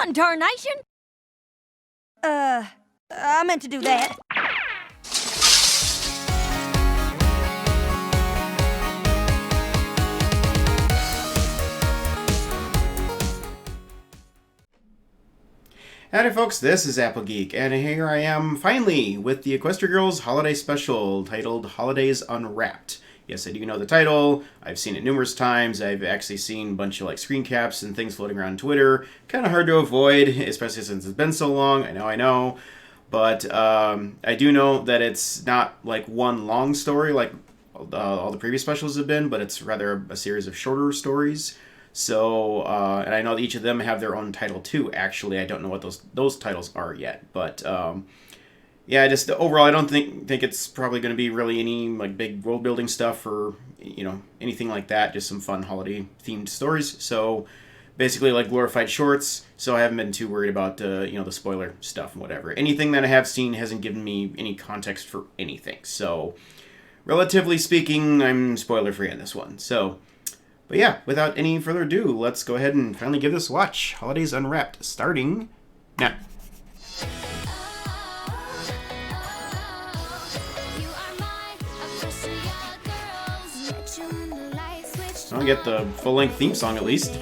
fun, tarnation! I meant to do that. Howdy folks, this is Applegeek, and here I am finally with the Equestria Girls holiday special titled Holidays Unwrapped. Yes, I do know the title. I've seen it numerous times. I've actually seen a bunch of screen caps and things floating around Twitter. Kind of hard to avoid, especially since it's been so long. I know. But I do know that it's not one long story like all the previous specials have been, but it's rather a series of shorter stories. So, and I know that each of them have their own title too, actually. I don't know what those titles are yet. But, yeah, just overall, I don't think it's probably going to be really any, big world-building stuff or, anything like that. Just some fun holiday-themed stories. So, basically, glorified shorts. So, I haven't been too worried about, the spoiler stuff and whatever. Anything that I have seen hasn't given me any context for anything. So, relatively speaking, I'm spoiler-free in this one. So... But yeah, without any further ado, let's go ahead and finally give this a watch. Holidays Unwrapped, starting now. I'll get the full-length theme song at least.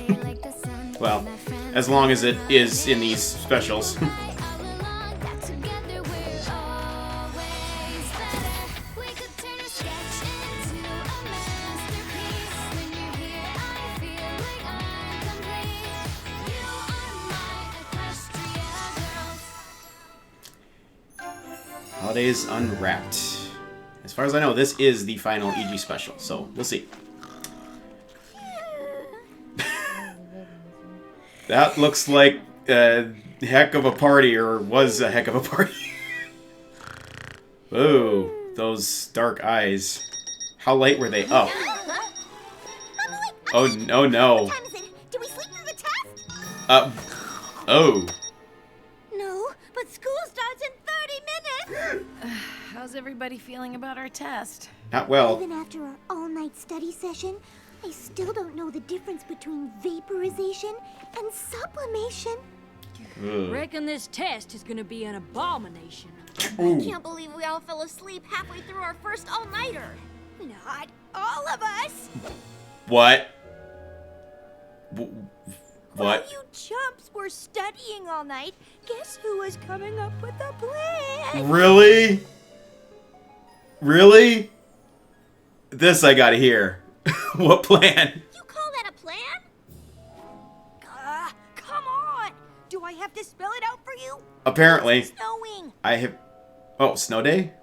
Well, as long as it is in these specials. Holidays Unwrapped. As far as I know, this is the final EG special, so we'll see. That looks like a heck of a party, or was a heck of a party. Oh, those dark eyes. How late were they up? Oh, no, no. What time is it? Did we sleep through the test? Oh. No, but school starts in 30 minutes. How's everybody feeling about our test? Not well. Even after our all-night study session, I still don't know the difference between vaporization and sublimation. Reckon this test is gonna be an abomination. Ooh. I can't believe we all fell asleep halfway through our first all-nighter. Not all of us. What? What? While you chumps were studying all night, guess who was coming up with a plan? Really? Really? This I gotta hear. What plan? You call that a plan? Come on! Do I have to spell it out for you? Apparently. It's snowing. I have... Oh, snow day?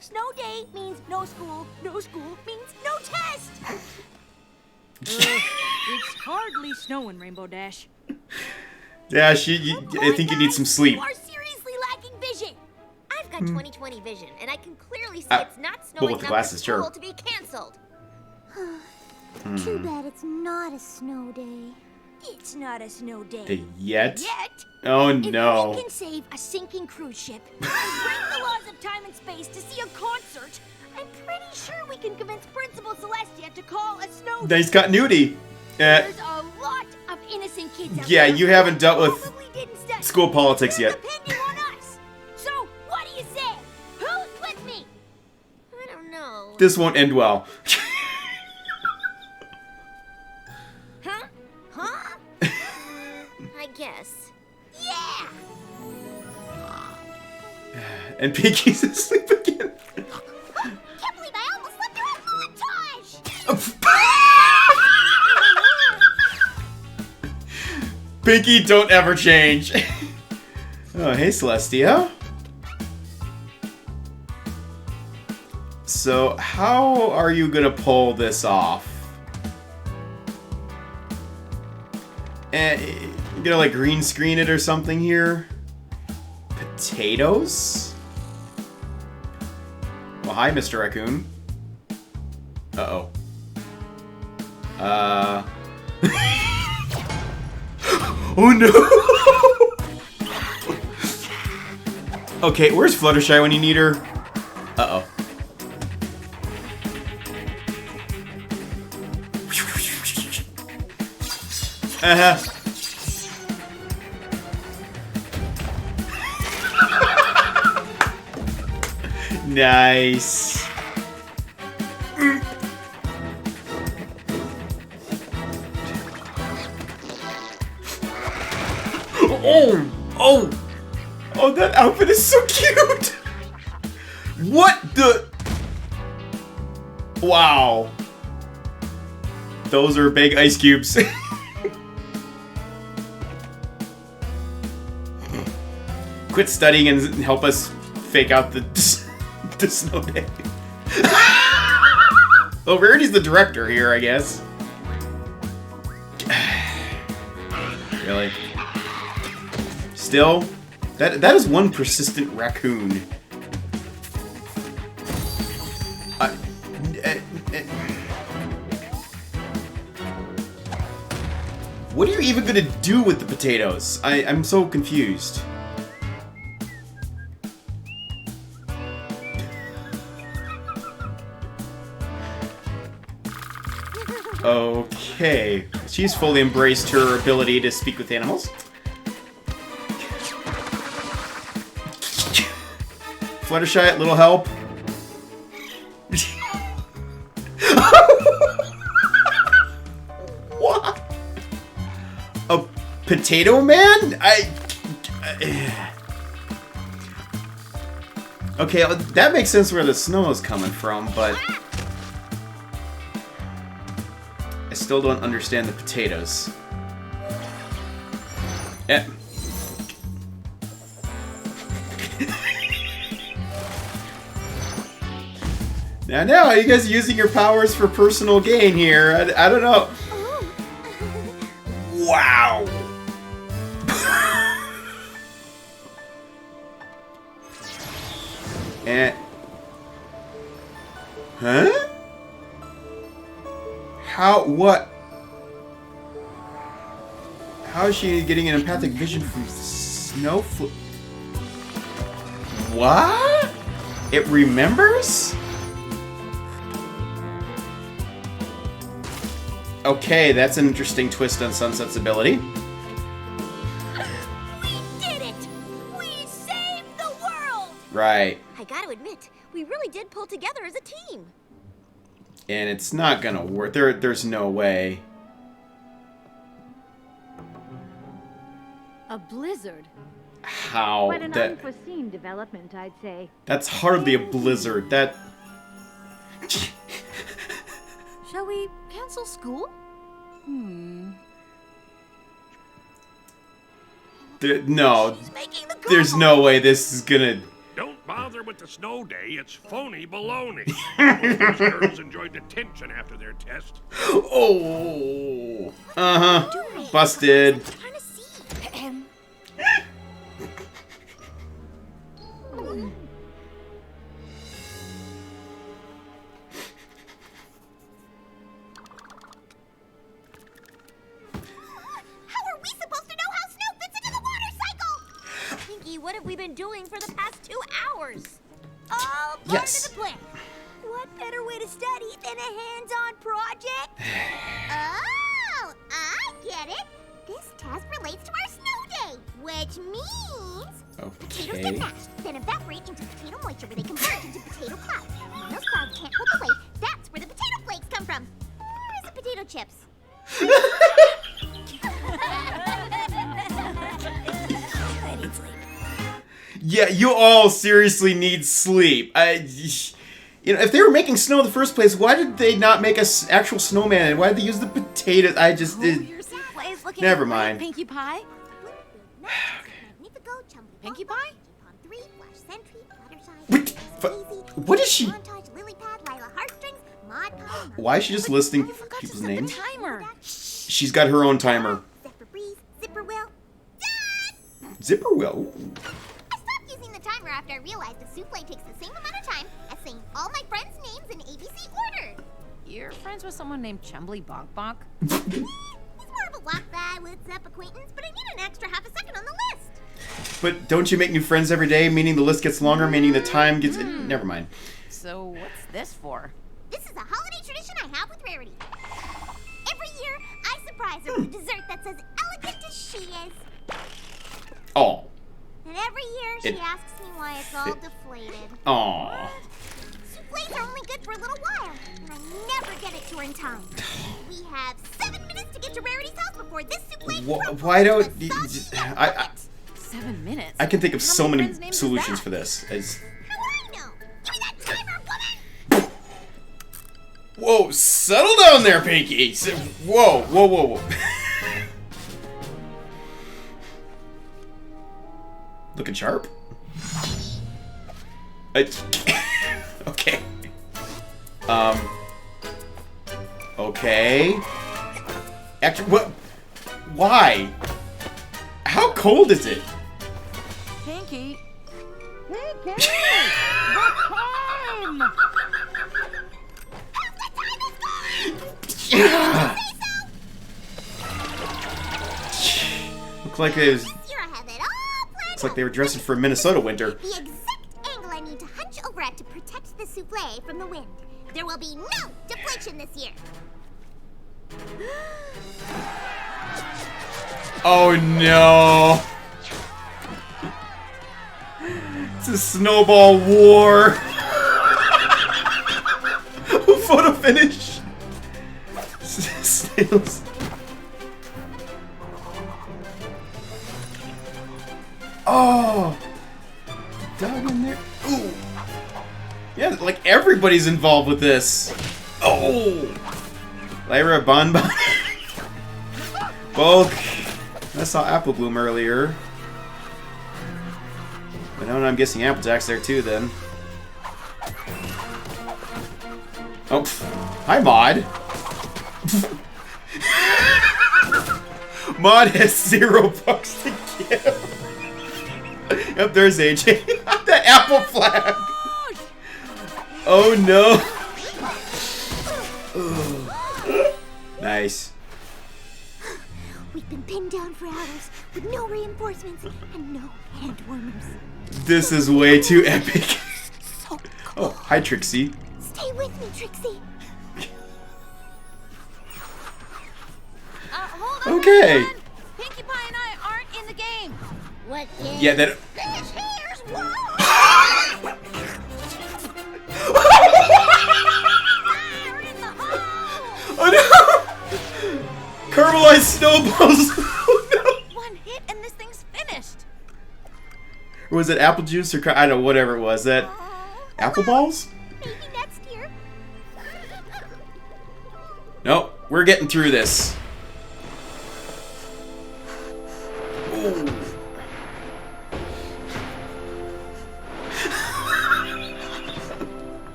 Snow day means no school. No school means no test. It's hardly snowing, Rainbow Dash. Yeah, I think you need some sleep. You are seriously lacking vision. I've got 20/20 vision, and I can clearly see it's not snowing with the enough glasses, for school sure. to be canceled. Too bad it's not a snow day. It's not a snow day. Yet? Yet? Oh If no. we can save a sinking cruise ship and break the laws of time and space to see a concert, I'm pretty sure we can convince Principal Celestia to call a snow day. He's got nudie. There's a lot of innocent kids out Yeah, there you who haven't dealt with probably didn't study. school politics They're yet. depending on us. So, what do you say? Who's with me? I don't know. This won't end well. Huh? Huh? I guess. Yeah! And Pinky's asleep again. Can't believe I almost slept through a montage! Pinky, don't ever change. Oh, hey, Celestia. So, how are you gonna pull this off? You gonna green screen it or something here? Potatoes? Well, hi, Mr. Raccoon. Uh-oh. Oh no! Okay, where's Fluttershy when you need her? Uh-oh. Nice. Oh! Oh! Oh, that outfit is so cute! What the... Wow. Those are big ice cubes. Quit studying and help us fake out the snow day. Well, Rarity's the director here, I guess. Really? Still? That is one persistent raccoon. What are you even gonna do with the potatoes? I'm so confused. Okay. She's fully embraced her ability to speak with animals. Fluttershy, little help. What? A potato man? Okay, that makes sense where the snow is coming from, but I still don't understand the potatoes. Eh. Now, are you guys using your powers for personal gain here? I don't know. Wow. Huh? What? How is she getting an empathic vision from Snowflake? What? It remembers? Okay, that's an interesting twist on Sunset's ability. We did it! We saved the world! Right. I gotta admit, we really did pull together as a team. And it's not gonna work. There's no way. A blizzard. How? Quite an unforeseen development, I'd say. That's hardly a blizzard. That... Shall we cancel school? No. There's no way this is gonna... Don't bother with the snow day. It's phony baloney. Most girls enjoyed the tension after their test. Oh. Uh-huh. Busted. What have we been doing for the past 2 hours? All part of the plan. What better way to study than a hands-on project? Oh, I get it. This test relates to our snow day, which means potatoes get mashed, then evaporate into potato moisture where they convert into potato clouds. When those clouds can't hold the weight, that's where the potato flakes come from. Or is it potato chips? Yeah, you all seriously need sleep. You know, if they were making snow in the first place, why did they not make an actual snowman? And why did they use the potatoes? I just did. Never mind. Pinkie Pie? Pinkie Pie? What is she? Why is she just listing people's names? She's got her own timer. Zipperwill? Timer after I realized the souffle takes the same amount of time as saying all my friends' names in ABC order. You're friends with someone named Chumbly Bonk Bonk? He's more of a walk by, what's up acquaintance, but I need an extra half a second on the list. But don't you make new friends every day, meaning the list gets longer, meaning the time gets... Never mind. So what's this for? This is a holiday tradition I have with Rarity. Every year, I surprise her with a dessert that's as elegant as she is. Oh. And every year, she asks me why it's all deflated. Aww. Souffles are only good for a little while, and I never get it to her in time. We have 7 minutes to get to Rarity's house before this souffle Why don't you... 7 minutes? I can think of How so many many friends' names is solutions that? for this. How would I know? Give me that timer, woman! Whoa, settle down there, Pinky! Whoa. Looking sharp? Okay. Okay. Actually, what? Why? How cold is it? Pinky. Yeah. Looked like it was. Looks like they were dressing for Minnesota winter. The exact angle I need to hunch over at to protect the souffle from the wind. There will be no deflation this year. Oh no! It's a snowball war. Photo finish. Snails. Oh, down in there. Ooh. Yeah, like everybody's involved with this. Oh, Lyra Bonbon. Bulk. I saw Apple Bloom earlier. But now I'm guessing Applejack's there too then. Oh, hi Maud. Maud has $0 to give. Yep, there's AJ. The apple flag. Oh no. Nice. We've been pinned down for hours with no reinforcements and no hand warmers. This is way too epic. So Oh, hi Trixie. stay with me, Trixie. Hold on. Okay. Hold on. Pinkie Pie and I aren't in the game. What is Yeah, that. this here's war? Fire in the hole! Oh no! Caramelized snowballs. Oh no! One hit and this thing's finished. Or was it apple juice or I don't know, whatever it was. That apple balls? Maybe next year. Nope, we're getting through this. Ooh.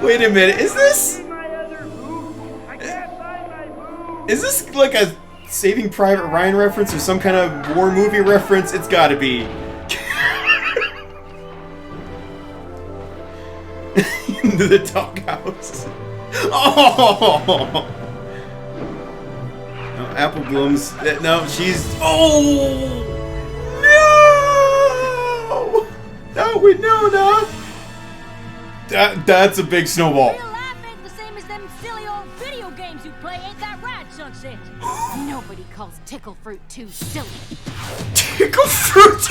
Wait a minute, is this like a Saving Private Ryan reference or some kind of war movie reference? It's gotta be. Into the doghouse. Oh! No, Apple Bloom's. No, she's. Oh! No! No! That's a big snowball. Real life ain't the same as them silly old video games you play, ain't that right, Sunset? Nobody calls tickle fruit too silly. Tickle fruit?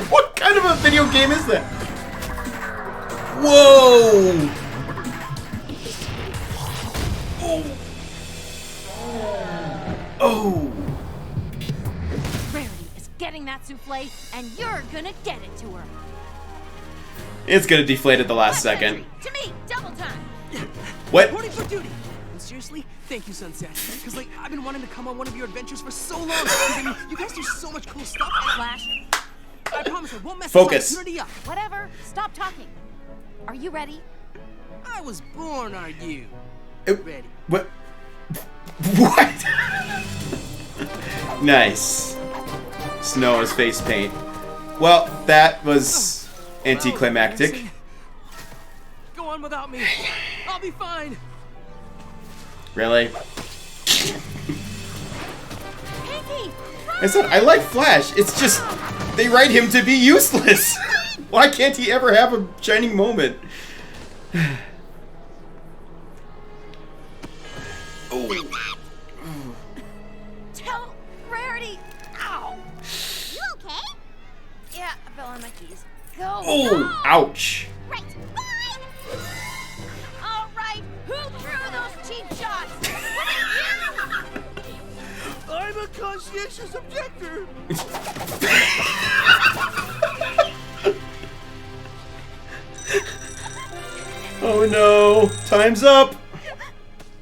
What kind of a video game is that? Whoa! Oh! Rarity is getting that souffle, and you're gonna get it to her. It's gonna deflate at the last second. To me, double time. What? Reporting for duty. And seriously, thank you, Sunset. Because like I've been wanting to come on one of your adventures for so long. 'Cause, I mean, you guys do so much cool stuff. Flash. I promise I won't mess Focus. this opportunity up. Whatever. Stop talking. Are you ready? I was born, are you? It- Ready. What? What? Nice. Snow as face paint. Well, that was anticlimactic. Embarrassing. Go on without me. I'll be fine. Really? Pinky! I said I like Flash. It's just they write him to be useless. Why can't he ever have a shining moment? Oh. Tell Rarity. Ow. You okay? fell on my keys. Go. Oh, ouch. Right. Bye. All right. Who threw those cheap shots? I'm a conscientious objector. Oh no, time's up.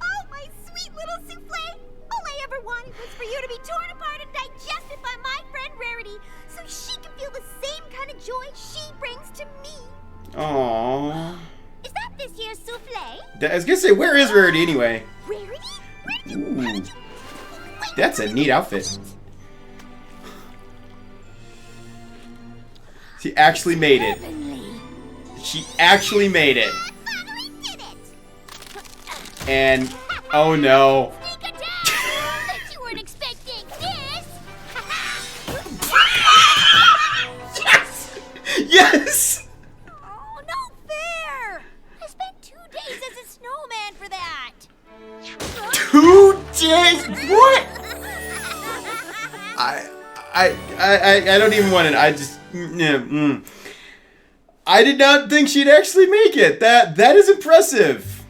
Oh, my sweet little souffle. All I ever wanted was for you to be torn apart and digested by my friend Rarity, so she can feel the same kind of joy she brings to me. Aww. Is that this year's souffle? I was gonna say, where is Rarity anyway? Rarity? Ooh, that's a neat outfit. She actually made it. She actually made it. I finally did it. And, oh no. Sneak attack! Bet you weren't expecting this. Yes! Yes! Oh, no fair! I spent 2 days as a snowman for that. 2 days? What? I don't even want it. I just, I did not think she'd actually make it. That is impressive.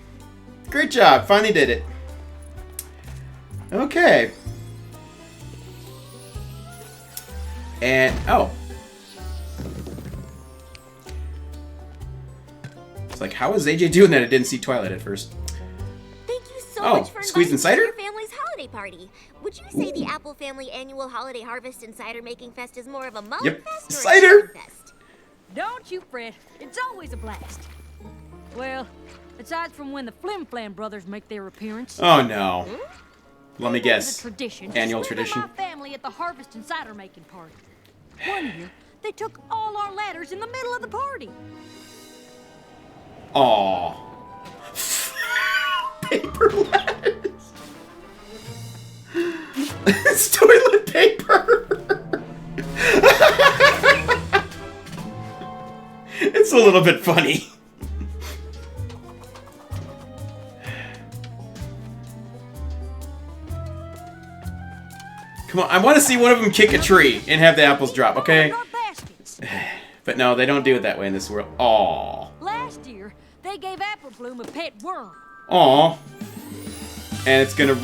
Great job. Finally did it. Okay. And, oh. It's like, how was AJ doing that? I didn't see Twilight at first. Thank you so Oh, much for squeezing inviting me to cider? your family's holiday party. Would you say the Apple Family Annual Holiday Harvest and Cider Making Fest is more of a mug Yep. fest or Cider! a chicken fest? Don't you fret. It's always a blast. Well, aside from when the Flim Flam brothers make their appearance. Oh no. Let me It was guess. a tradition. Annual to swim with tradition. My family at the harvest and cider making party. One year, they took all our ladders in the middle of the party. Aww. Paper ladders. It's toilet paper. It's a little bit funny. Come on, I want to see one of them kick a tree and have the apples drop, okay? Our baskets. But no, they don't do it that way in this world. Aww. Last year, they gave Apple Bloom a pet worm. Aww. And it's gonna...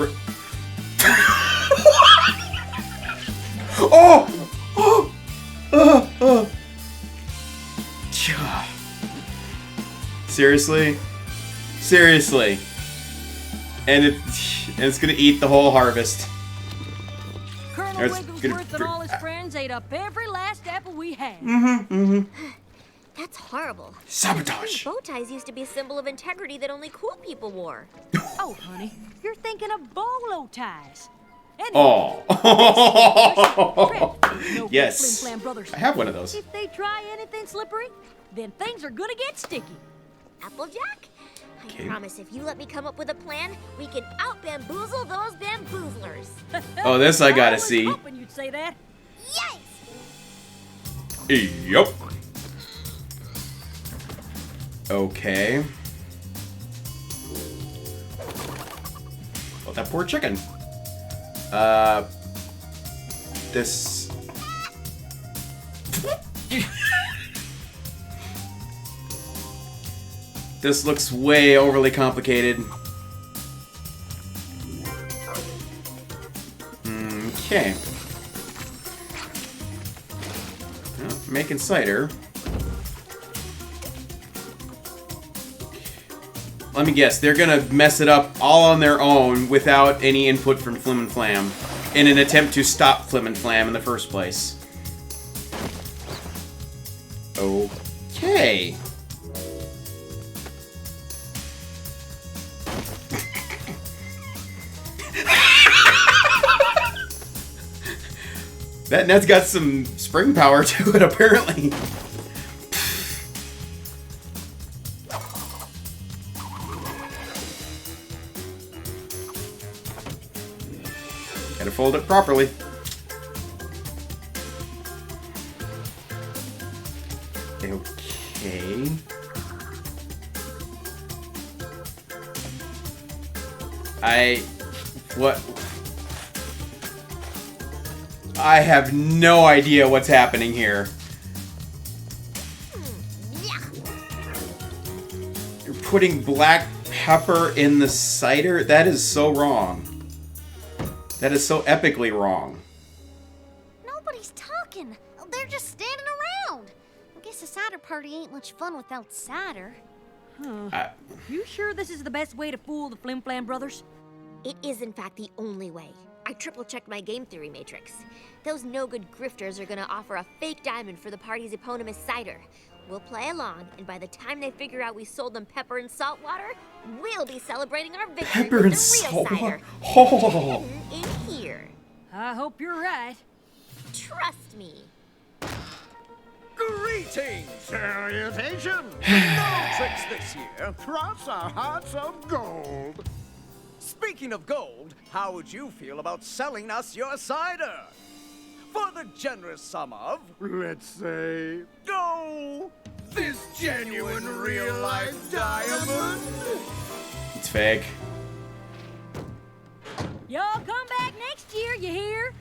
Oh! Oh! Oh! Gah. Seriously? Seriously. And it's gonna eat the whole harvest. Colonel It's Wigglesworth gonna- and all his friends ate up every last apple we had. That's horrible. Sabotage. Bow ties used to be a symbol of integrity that only cool people wore. Oh, honey, you're thinking of bolo ties. Anyway, Oh. no Yes. Flim Flam brothers. I have one of those. If they try anything slippery, then things are gonna get sticky. Applejack? Okay. I promise if you let me come up with a plan, we can out-bamboozle those bamboozlers. Oh, this I gotta was see. hoping you'd say that. Yes! Yup. Okay. Oh, that poor chicken. This... This looks way overly complicated. Okay. Well, making cider. Let me guess, they're gonna mess it up all on their own without any input from Flim and Flam in an attempt to stop Flim and Flam in the first place. Okay. That net's got some spring power to it, apparently. Gotta fold it properly. Okay. What? I have no idea what's happening here. putting black pepper in the cider? That is so wrong. That is so epically wrong. Nobody's talking. They're just standing around. I guess a cider party ain't much fun without cider. You sure this is the best way to fool the Flim Flam brothers? It is, in fact, the only way. I triple-checked my game theory matrix. Those no-good grifters are gonna offer a fake diamond for the party's eponymous cider. We'll play along, and by the time they figure out we sold them pepper and salt water, we'll be celebrating our victory Pepper with and the real salt cider. water. Oh. Hidden in here. I hope you're right. Trust me. Greetings! Salutations! No tricks this year. Props our hearts of gold. Speaking of gold, how would you feel about selling us your cider? For the generous sum of, let's say, this genuine real-life diamond. It's fake. Y'all come back next year, you hear?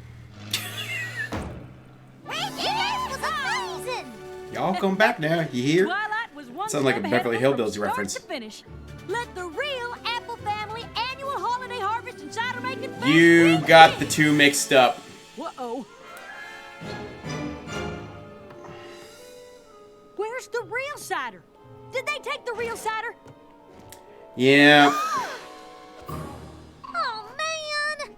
This was amazing! Y'all come back now, you hear? Twilight was one Sounds like a step ahead Beverly of them Hillbillies from start reference. to finish. Let the real Apple Family annual holiday harvest and cider making fest You begin. got the two mixed up. Uh-oh. Where's the real cider? Did they take the real cider? Yeah. Oh, man!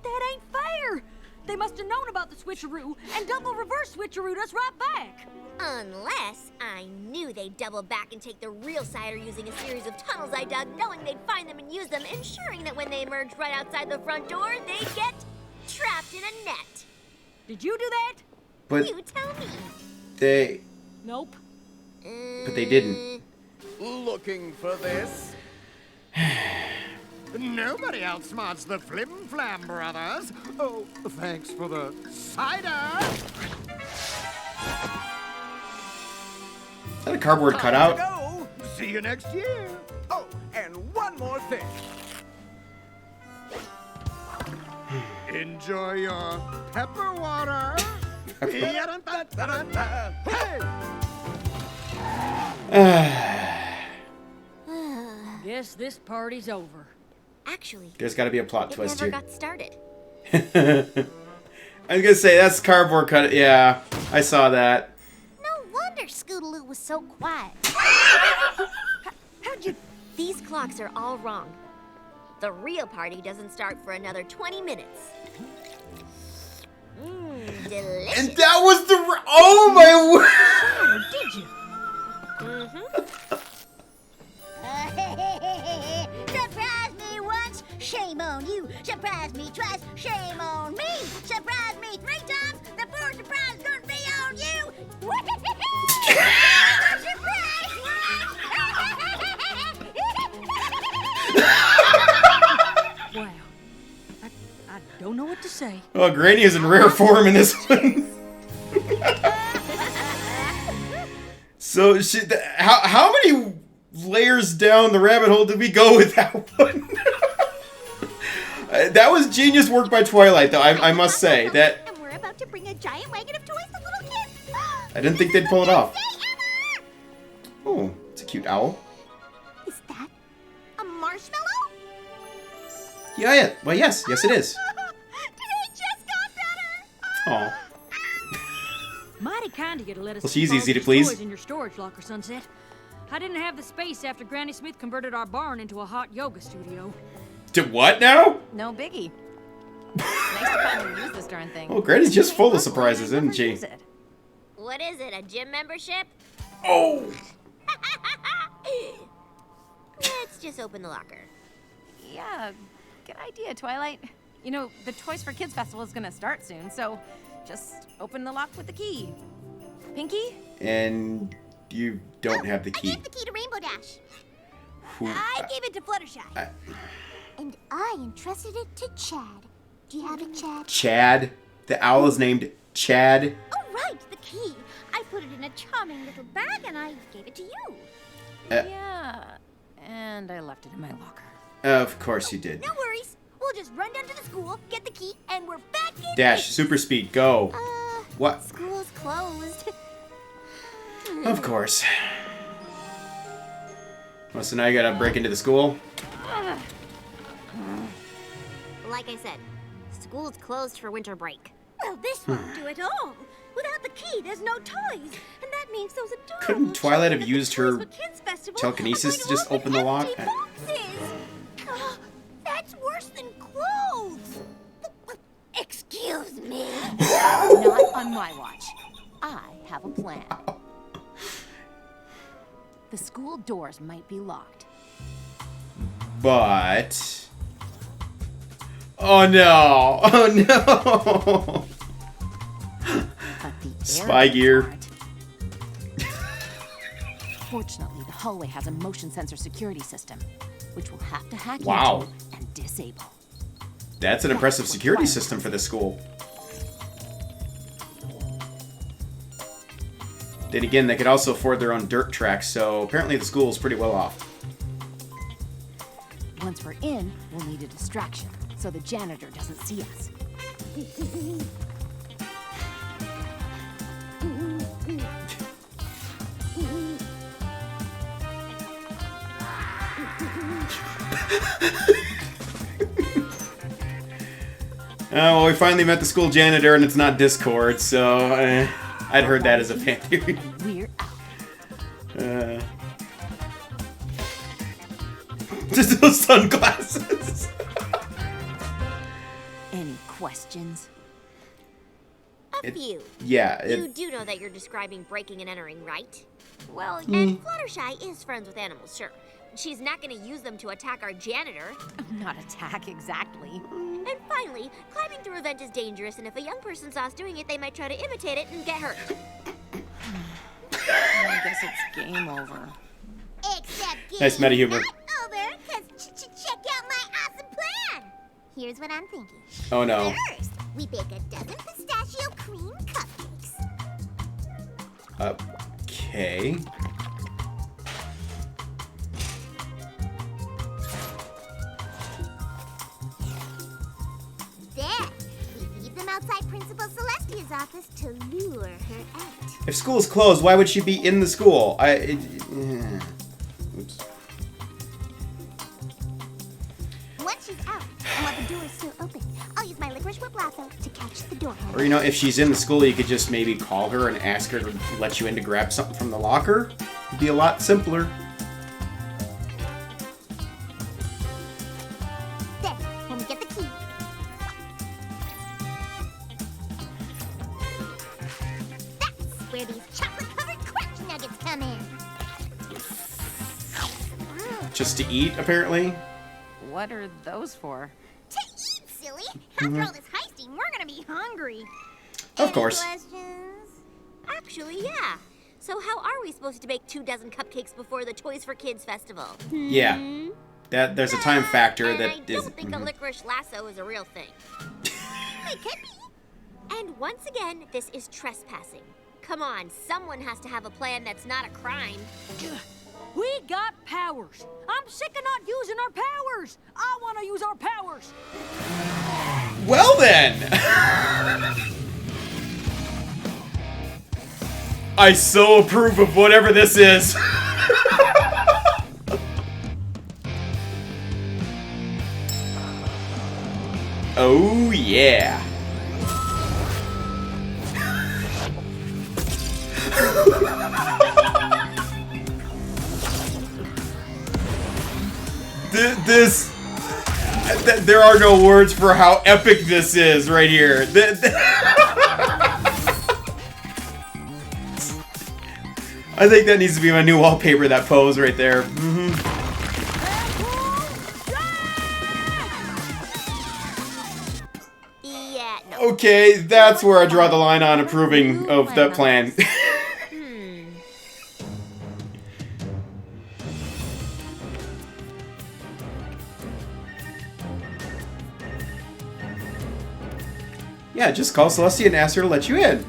That ain't fair! They must have known about the switcheroo and double reverse switcherooed us right back. Unless I knew they'd double back and take the real cider using a series of tunnels I dug, knowing they'd find them and use them, ensuring that when they emerged right outside the front door, they'd get trapped in a net. Did you do that? But You tell me. they Nope. but they didn't. Looking for this? Nobody outsmarts the Flim Flam brothers. Oh, thanks for the cider. Is that a cardboard Time to cutout? go. See you next year. Oh, and one more thing. Enjoy your pepper water. Hey! Guess this party's over. Actually, There's got to be a plot it twist never here. got started. I was gonna say that's cardboard cut. Yeah, I saw that. No wonder Scootaloo was so quiet. How'd you... These clocks are all wrong. The real party doesn't start for another 20 minutes. Delicious. And that was the. Oh my word! Did you? Surprise me once, shame on you. Surprise me twice, shame on me. Surprise me 3 times, the 4th surprise gonna be on you. Wow. I don't know what to say. Oh, Granny is in rare form in this one. So, how many layers down the rabbit hole did we go with that one? That was genius work by Twilight, though. I must say that. And we're about to bring a giant wagon of toys to little kids. I didn't think they'd pull it off. Say, Emma! Oh, it's a cute owl. Is that a marshmallow? Yeah. Well, yes it is. Today just got better. Aw. Mighty kind of you to let us Well, she's keep all easy to these please. toys in your storage locker, Sunset. I didn't have the space after Granny Smith converted our barn into a hot yoga studio. To what now? No biggie. Nice to finally use this darn thing. Oh, Granny's just full of surprises, isn't she? Use it. What is it, a gym membership? Oh! Let's just open the locker. Yeah, good idea, Twilight. You know, the Toys for Kids Festival is gonna start soon, so just open the lock with the key. Pinky? And you don't have the I key. gave the key to Rainbow Dash. Who- I gave it to Fluttershy. And I entrusted it to Chad. Do you have it, Chad? Chad. The owl is named Chad. Oh, right, the key. I put it in a charming little bag and I gave it to you. Yeah, and I left it in my locker. Of course you did. No worries. We'll just run down to the school, get the key, and we're back in. Dash, super speed, go. What? School's closed. Of course. Oh, so now you gotta break into the school? Like I said, school's closed for winter break. Well, this won't do it all. Without the key, there's no toys. And that means those adorable Couldn't Twilight have children at used the Toys her for Kids Festival telekinesis are to going just to open the lock? empty boxes. That's worse than clothes. Excuse me. Not on my watch. I have a plan. The school doors might be locked. But... Oh no! Oh no! But the Spy air gear. aren't. Fortunately, the hallway has a motion sensor security system, which we'll have to hack Wow. into and disable. That's an impressive security system for this school. Then again, they could also afford their own dirt tracks, so apparently the school is pretty well off. Once we're in, we'll need a distraction, so the janitor doesn't see us. Well, we finally met the school janitor, and it's not Discord, so I'd heard that as a fan theory. We're out. Just those sunglasses. Any questions? A few. Yeah. You do know that you're describing breaking and entering, right? Well, Hmm. and Fluttershy is friends with animals, sure. She's not going to use them to attack our janitor. Not attack exactly. And finally, climbing through a vent is dangerous, and if a young person saw us doing it, they might try to imitate it and get hurt. I guess it's game over. Except Nice meta humor. not over, because check out my awesome plan. Here's what I'm thinking. Oh no. First, we bake a dozen pistachio cream cupcakes. Okay. Then, we leave them outside Principal Celestia's office to lure her out. If school is closed, why would she be in the school? Oops. Once she's out, and while the door is still open, I'll use my licorice whip lasso to catch the door handle. Or, you know, if she's in the school, you could just maybe call her and ask her to let you in to grab something from the locker. It'd be a lot simpler. Then, when we get the key, that's where these chocolate-covered crunch nuggets come in. Just to eat, apparently. What are those for? To eat, silly! After all this heisting, we're gonna be hungry. Of course. Any questions? Actually, yeah. So how are we supposed to bake 24 cupcakes before the Toys for Kids festival? Yeah. There's a time factor and I that is. don't think a licorice lasso is a real thing. It could be. And once again, this is trespassing. Come on, someone has to have a plan that's not a crime. We got powers. I'm sick of not using our powers. I want to use our powers. Well then! I so approve of whatever this is. Oh yeah. There are no words for how epic this is right here. I think that needs to be my new wallpaper, that pose right there. Yeah, no. Okay, that's where I draw the line on approving of that plan. Yeah, just call Celestia and ask her to let you in.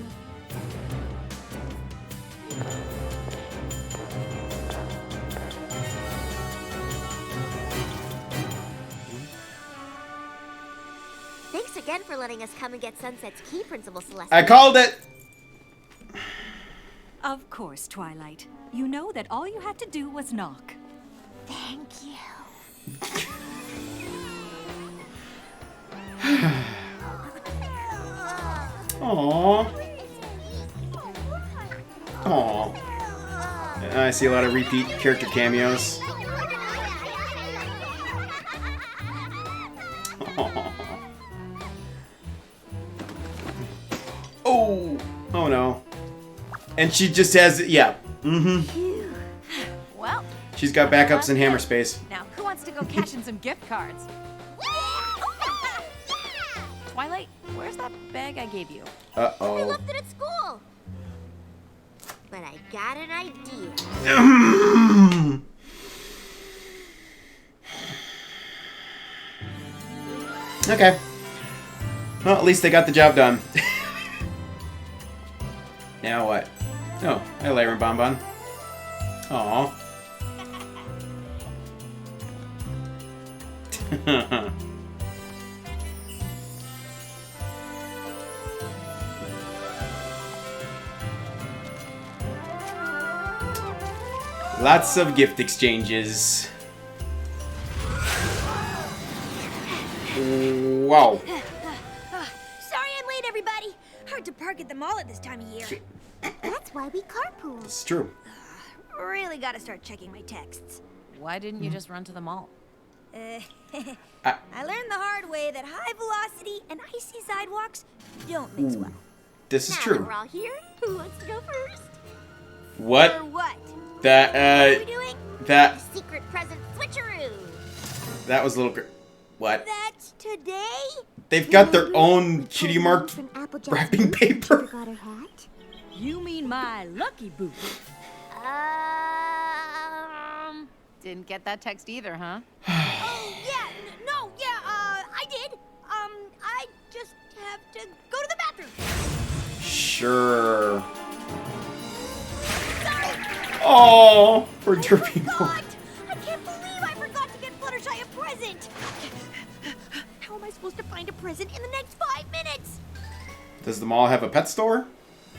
Thanks again for letting us come and get Sunset's key, Principal Celestia. I called it! Of course, Twilight. You know that all you had to do was knock. Thank you. Aww. Aww. I see a lot of repeat character cameos. Aww. Oh! Oh no. And she just has, yeah. Mm-hmm. Well, She's got backups in hammer space. now who wants to go cash in some gift cards? Twilight, where's that bag I gave you? I Uh-oh. left it at school. But I got an idea. Okay. Well, at least they got the job done. Now what? Oh, hi, Lyra Bonbon. Aw. Lots of gift exchanges. Wow. Sorry I'm late, everybody. Hard to park at the mall at this time of year. That's why we carpool. It's true. Really gotta start checking my texts. Why didn't you just run to the mall? I learned the hard way that high velocity and icy sidewalks don't mix well. This is Now that true. we're all here, who wants to go first? What? Or what? That, What are we doing? that, Secret present switcheroo. that was a little... What? That's today? They've got their own kitty marked wrapping paper. Got her hat? You mean my lucky boot? Didn't get that text either, huh? Oh, yeah. I did. I just have to go to the bathroom. Sure. Sorry. Oh, poor derpy boy. God, I can't believe I forgot to get Fluttershy a present. How am I supposed to find a present in the next 5 minutes? Does the mall have a pet store?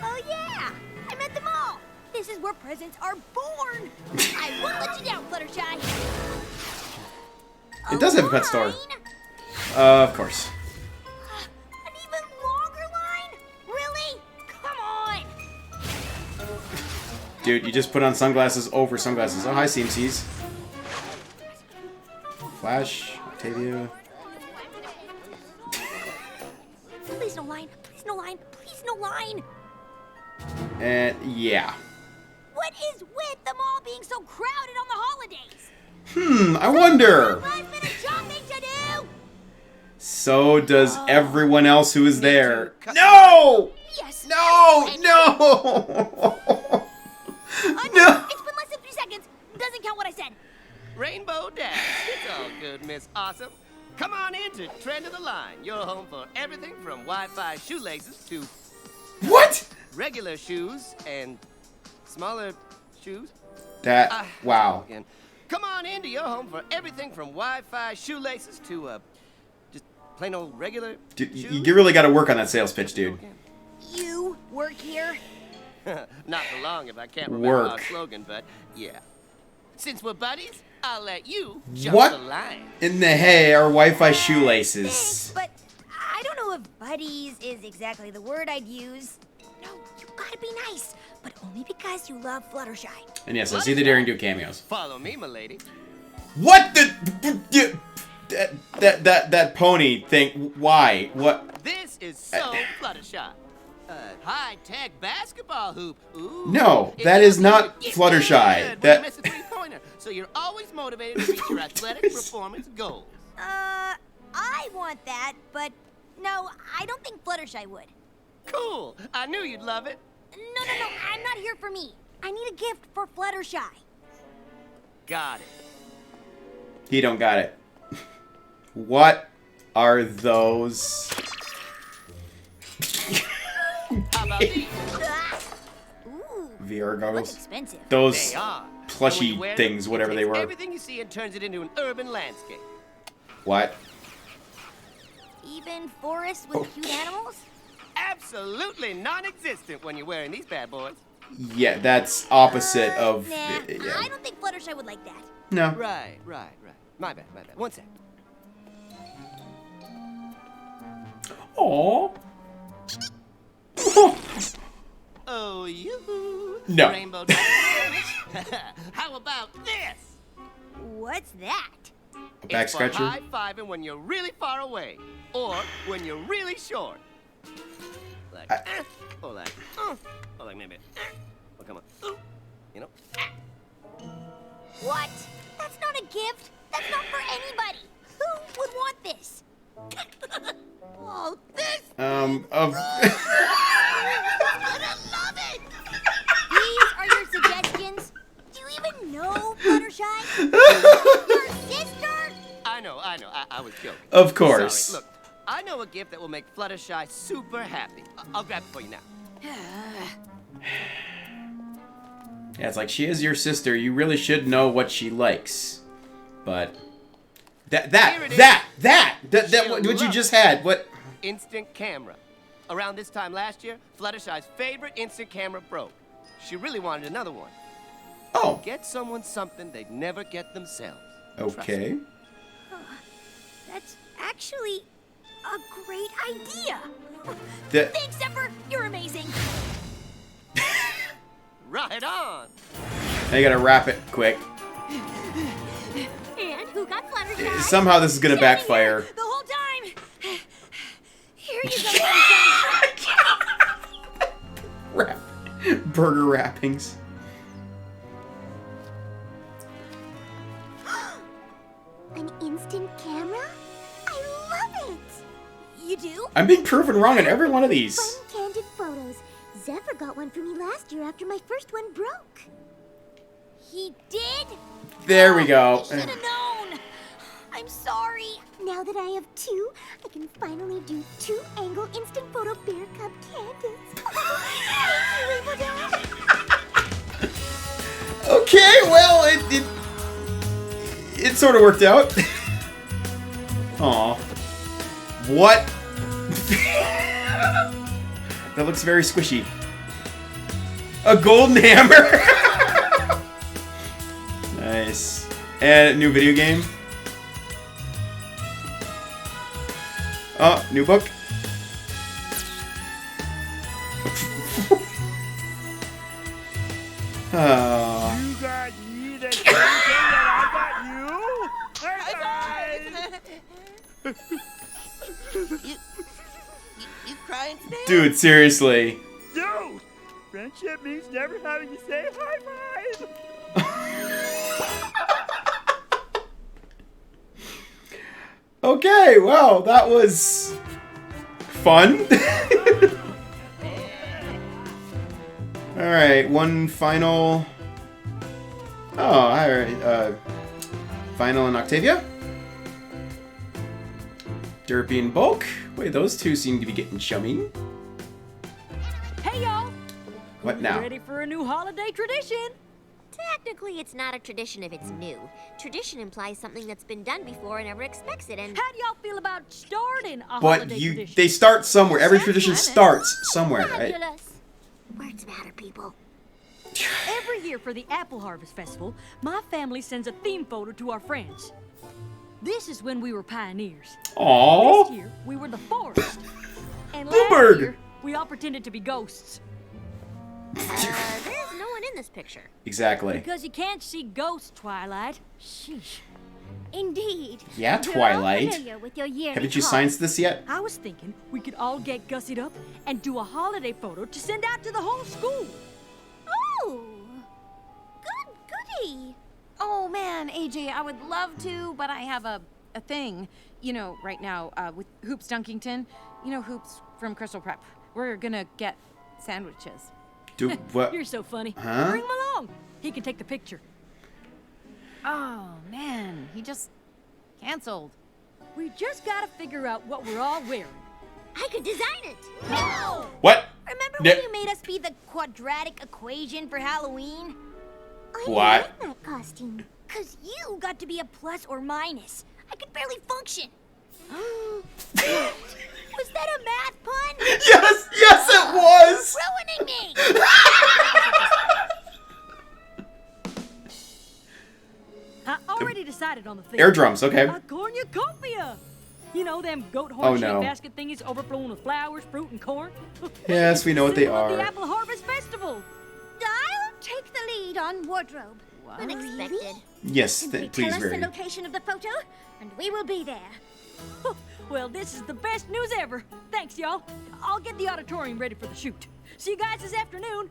Oh, yeah. I'm at the mall. This is where presents are born. I won't let you down, Fluttershy. It does have a pet store. Line? Of course. An even longer line? Really? Come on. Dude, you just put on sunglasses over sunglasses. Oh, hi, CMCs. Flash, Octavia. Please no line. Please no line. Please no line. And yeah. What is with the mall being so crowded on the holidays? I wonder. 5 minute shopping to do. So does everyone else who is there. No! Yes. No! No! No! It's been less than 3 seconds. Doesn't count what I said. Rainbow Dash. It's all good, Miss Awesome. Come on in to Trend of the Line. You're home for everything from Wi-Fi shoelaces to What? regular shoes and smaller shoes. That, wow. Again. Come on into your home for everything from Wi-Fi shoelaces to just plain old regular Dude, shoes. you really got to work on that sales pitch, dude. You work here? Not for long if I can't remember our Work. slogan, but yeah. Since we're buddies, I'll let you jump What? the line. In the hay are Wi-Fi Thanks, shoelaces. but I don't know if buddies is exactly the word I'd use. No, you gotta be nice, but only because you love Fluttershy. And yes, I see the Daring Do cameos. Follow me, my lady. What the... That pony thing, why? What? This is so Fluttershy. High-tech basketball hoop. Ooh. No, It that feels is not like you get Fluttershy. good when That- you miss a three-pointer, so you're always motivated to reach your athletic performance goals. I want that, but no, I don't think Fluttershy would. Cool. I knew you'd love it. No, I'm not here for me. I need a gift for Fluttershy. Got it. He don't got it. What are those? How about these? Ooh, VR looks goggles? expensive. Those They are. plushy When you wear them, things, it whatever they takes were. Everything you see and turns it into an urban landscape. What? Even forests with cute animals? Absolutely non-existent when you're wearing these bad boys. Yeah, that's opposite of... Nah, yeah. I don't think Fluttershy would like that. No. Right. My bad. One sec. Aww. Oh, you. No. Rainbow. How about this? What's that? A back It's for scratcher. high-fiving when you're really far away, or when you're really short. Like, or like, or like maybe, or come on, you know. What? That's not a gift. That's not for anybody. Who would want this? Oh, this. Of. I love it. These are your suggestions. Do you even know Fluttershy? Your sister? I know, I was joking. Of course. Sorry. Look, I know a gift that will make Fluttershy super happy. I'll grab it for you now. Yeah, it's like she is your sister. You really should know what she likes. But that what you just had. What? Instant camera. Around this time last year, Fluttershy's favorite instant camera broke. She really wanted another one. Oh. Get someone something they'd never get themselves. Okay. That's actually a great idea. The- Thanks, Zephyr. You're amazing. Right on. I gotta wrap it quick. And who got Fluttershy? Somehow this is gonna backfire. The whole time. Here you go, Fluttershy. Wrap. Burger wrappings. An instant camera? I love it. You do? I'm being proven wrong on every one of these. Fun candid photos. Zephyr got one for me last year after my first one broke. He did? There we go. I should have known. I'm sorry. Now that I have two, I can finally do two-angle instant photo bear cub candids. Thank you, Rainbow Dash. Okay, well, it sort of worked out. Aw. What? That looks very squishy. A golden hammer. Nice. And a new video game. Oh, new book. Oh. You got me the same thing that I got you? High five! You crying today? Dude, seriously. Dude! Friendship means never having to say high five! Okay, well, that was fun. Alright, one final... Oh, alright, final in Octavia. Derpy and Bulk. Wait, those two seem to be getting chummy. Hey, y'all. What now? Ready for a new holiday tradition? Technically, it's not a tradition if it's new. Tradition implies something that's been done before and never expects it, and... How do y'all feel about starting a But holiday you, tradition? they start somewhere. Every tradition starts somewhere, right? Fabulous. Words matter, people. Every year for the Apple Harvest Festival, my family sends a theme photo to our friends. This is when we were pioneers. Aww. This year, we were the forest. And Bloomberg. last year, we all pretended to be ghosts. There's no one in this picture. Exactly. Because you can't see ghosts, Twilight. Sheesh. Indeed. Yeah, We're all Twilight. familiar with your yearly Haven't you call. scienced this yet? I was thinking we could all get gussied up and do a holiday photo to send out to the whole school. Oh, goody. Oh man, AJ, I would love to, but I have a thing, you know, right now with Hoops Dunkington. You know Hoops from Crystal Prep. We're gonna get sandwiches. Do what? You're so funny. Huh? Bring him along. He can take the picture. Oh man, he just canceled. We just gotta figure out what we're all wearing. I could design it. No. What? Remember Ne- when you made us be the quadratic equation for Halloween? I What? like that costume. Cause you got to be a plus or minus. I could barely function. Was that a math pun? Yes, yes, it was. Ruining me. decided on the thing. Air drums, okay. A cornucopia. You know them goat Oh, horn no. basket thingies overflowing with flowers, fruit, and corn? Yes, we know what they Symbol of are. The Apple Harvest Festival. I'll take the lead on wardrobe. Unexpected. Yes, Simply please, tell us the Rarity. location of the photo, and we will be there. Well, this is the best news ever. Thanks, y'all. I'll get the auditorium ready for the shoot. See you guys this afternoon.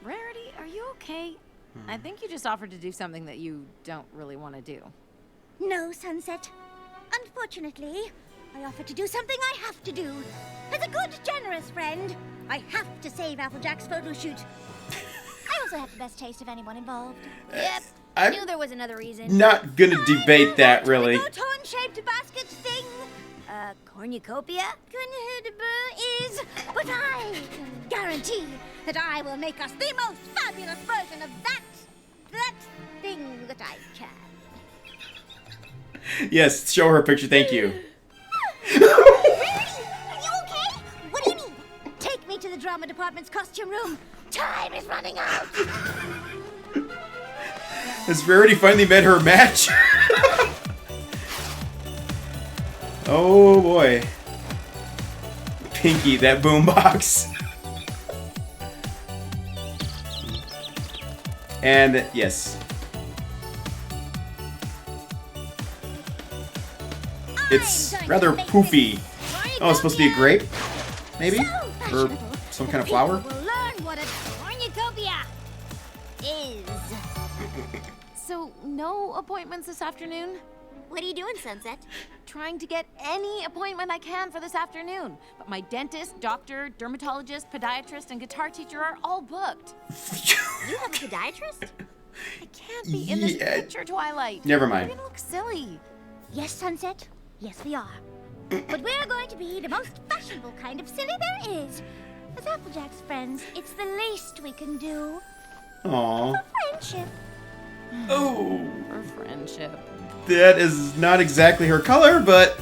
Rarity, are you okay? I think you just offered to do something that you don't really want to do. No, Sunset. Unfortunately, I offered to do something I have to do. As a good, generous friend, I have to save Applejack's photo shoot. I also have the best taste of anyone involved. Yep. I'm Knew there was another reason. not gonna debate that, really. The torn-shaped basket thing. Cornucopia? Is, but I can guarantee that I will make us the most fabulous version of that thing that I can. Yes, show her a picture, thank you. Are you okay? What do you need? Take me to the drama department's costume room. Time is running out. Has Rarity finally met her match? Oh boy. Pinky, that boombox. And yes. It's rather poofy. Oh, it's supposed to be a grape? Maybe? Or some kind of flower? We'll learn what a cornucopia is. So, no appointments this afternoon? What are you doing, Sunset? Trying to get any appointment I can for this afternoon. But my dentist, doctor, dermatologist, podiatrist, and guitar teacher are all booked. You have a podiatrist? I can't be in this Yeah. picture, Twilight. Never mind. We're gonna look silly. Yes, Sunset. Yes, we are. But we're going to be the most fashionable kind of silly there is. As Applejack's friends, it's the least we can do. Aww. Friendship. Oh. For friendship. That is not exactly her color, but...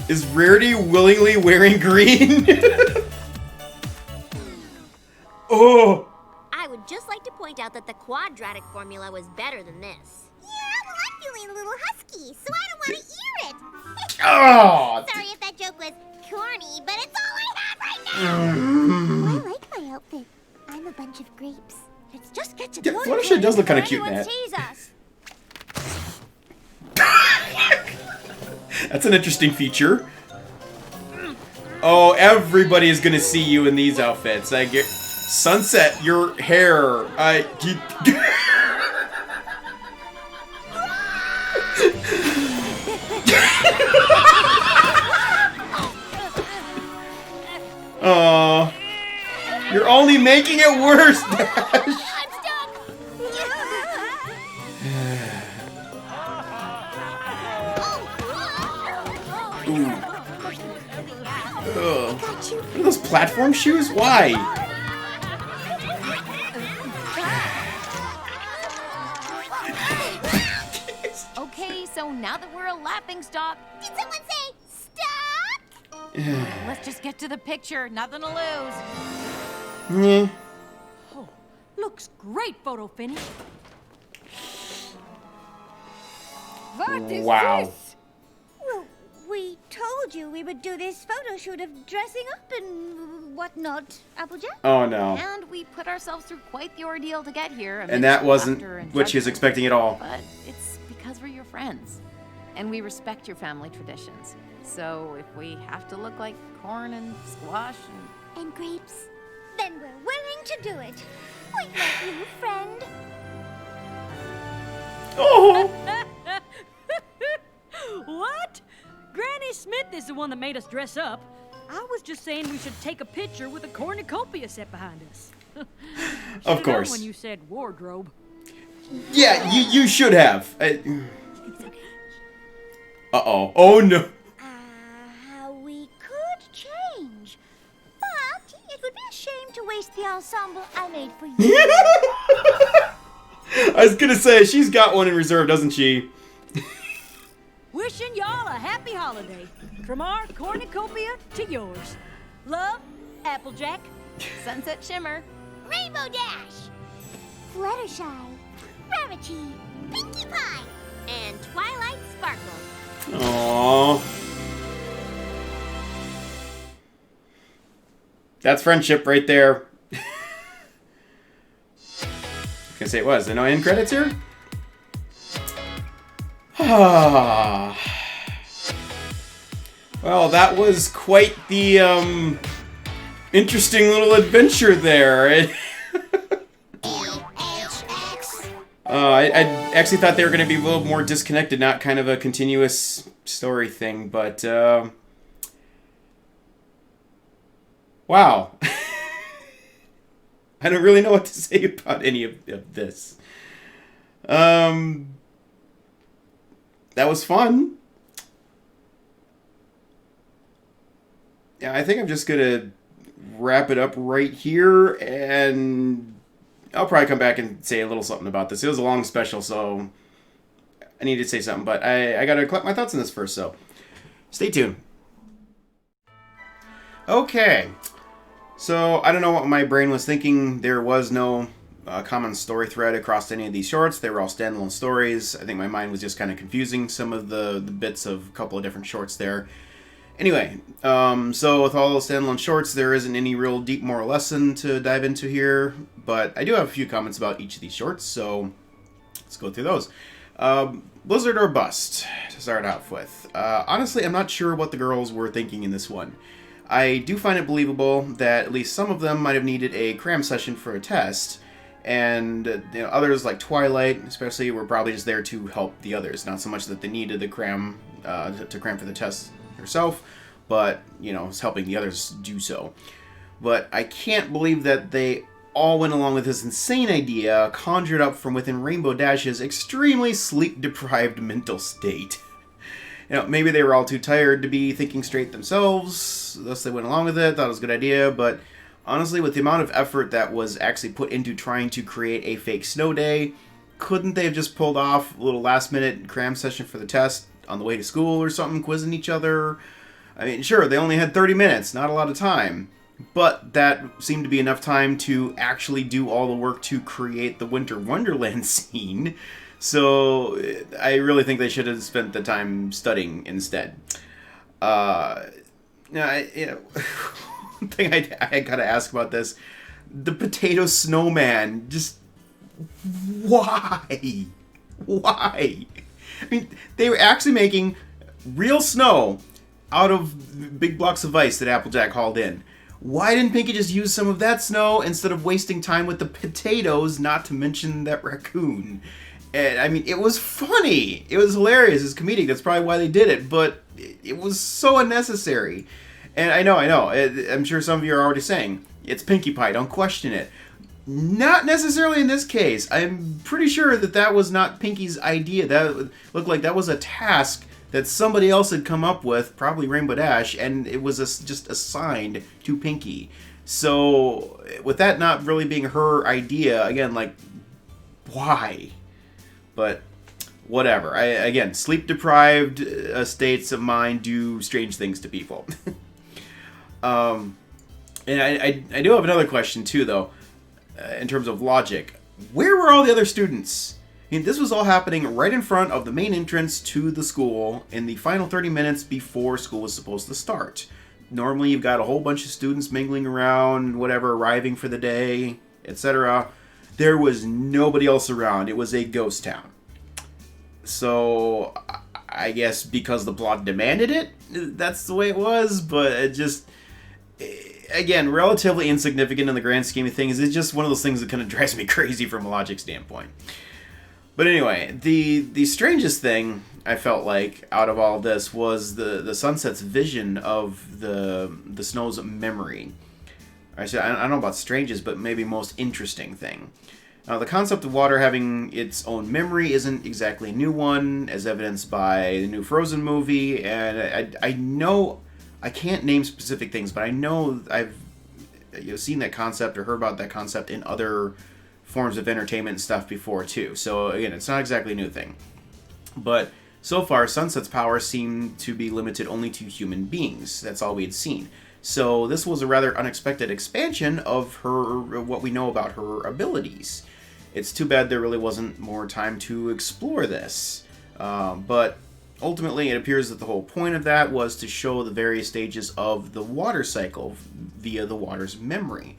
Is Rarity willingly wearing green? Oh! I would just like to point out that the quadratic formula was better than this. Yeah, well, I'm feeling a little husky, so I don't want to hear it. Oh! Sorry if that joke was corny, but it's all I have right now. I like my outfit. I'm a bunch of grapes. Let's just get to Yeah, Fluttershy does look kind of cute in that. Sees us. That's an interesting feature. Oh, everybody is gonna see you in these outfits. I get Sunset, your hair. Oh, you're only making it worse, Dash. I'm stuck. Ooh. Ugh. What are those platform shoes? Why? Okay, so now that we're a laughingstock, Did someone say stop? let's just get to the picture. Nothing to lose. Yeah. Oh, looks great photo finish. What is Wow. this? Well, we told you we would do this photo shoot of dressing up and whatnot, Applejack. Oh no. And we put ourselves through quite the ordeal to get here. And that amidst wasn't laughter and what she was judgment. expecting at all. But it's because we're your friends. And we respect your family traditions. So if we have to look like corn and squash And grapes. Then we're willing to do it. We love you, friend. Oh. What? Granny Smith is the one that made us dress up. I was just saying we should take a picture with a cornucopia set behind us. Of Should've known course. when you said wardrobe. Yeah, you should have. Uh-oh. Oh no. We could change. But it would be a shame to waste the ensemble I made for you. I was gonna say, she's got one in reserve, doesn't she? Wishing y'all a happy holiday. From our cornucopia to yours. Love, Applejack. Sunset Shimmer. Rainbow Dash. Fluttershy. Rarity. Pinkie Pie. And Twilight Sparkle. Aww. That's friendship right there. I was gonna say it was. There no end credits here? Well, that was quite the interesting little adventure there. I actually thought they were going to be a little more disconnected, not kind of a continuous story thing, but wow. I don't really know what to say about any of this. That was fun. Yeah, I think I'm just going to wrap it up right here, and I'll probably come back and say a little something about this. It was a long special, so I need to say something, but I got to collect my thoughts on this first, so stay tuned. Okay, so I don't know what my brain was thinking. There was no common story thread across any of these shorts. They were all standalone stories. I think my mind was just kind of confusing some of the bits of a couple of different shorts there. Anyway, so with all those standalone shorts, there isn't any real deep moral lesson to dive into here, but I do have a few comments about each of these shorts, so let's go through those. Blizzard or Bust, to start off with. Honestly, I'm not sure what the girls were thinking in this one. I do find it believable that at least some of them might have needed a cram session for a test, and others, like Twilight, especially, were probably just there to help the others. Not so much that they needed the cram to cram for the test herself, but is helping the others do so. But I can't believe that they all went along with this insane idea conjured up from within Rainbow Dash's extremely sleep-deprived mental state. Maybe they were all too tired to be thinking straight themselves, thus they went along with it, thought it was a good idea, but honestly, with the amount of effort that was actually put into trying to create a fake snow day, couldn't they have just pulled off a little last-minute cram session for the test on the way to school or something, quizzing each other? I mean, sure, they only had 30 minutes, not a lot of time, but that seemed to be enough time to actually do all the work to create the Winter Wonderland scene, so I really think they should have spent the time studying instead. One thing I gotta ask about this, the potato snowman, just why? Why? I mean, they were actually making real snow out of big blocks of ice that Applejack hauled in. Why didn't Pinkie just use some of that snow instead of wasting time with the potatoes, not to mention that raccoon? And, I mean, it was funny. It was hilarious. It's comedic. That's probably why they did it. But it was so unnecessary. And I know. I'm sure some of you are already saying, it's Pinkie Pie, don't question it. Not necessarily in this case. I'm pretty sure that was not Pinkie's idea. That looked like that was a task that somebody else had come up with, probably Rainbow Dash, and it was just assigned to Pinkie. So, with that not really being her idea, again, like, why? But, whatever. Again, sleep-deprived states of mind do strange things to people. And I do have another question, too, though, in terms of logic. Where were all the other students? I mean, this was all happening right in front of the main entrance to the school in the final 30 minutes before school was supposed to start. Normally, you've got a whole bunch of students mingling around, whatever, arriving for the day, etc. There was nobody else around. It was a ghost town. So, I guess because the plot demanded it, that's the way it was, but it just, again, relatively insignificant in the grand scheme of things. It's just one of those things that kind of drives me crazy from a logic standpoint. But anyway, the strangest thing I felt like out of all of this was the Sunset's vision of the snow's memory. Actually, I don't know about strangest, but maybe most interesting thing. The concept of water having its own memory isn't exactly a new one, as evidenced by the new Frozen movie, and I know, I can't name specific things, but I know I've seen that concept or heard about that concept in other forms of entertainment and stuff before too. So again, it's not exactly a new thing. But so far, Sunset's powers seem to be limited only to human beings. That's all we had seen. So this was a rather unexpected expansion of what we know about her abilities. It's too bad there really wasn't more time to explore this. But ultimately, it appears that the whole point of that was to show the various stages of the water cycle via the water's memory.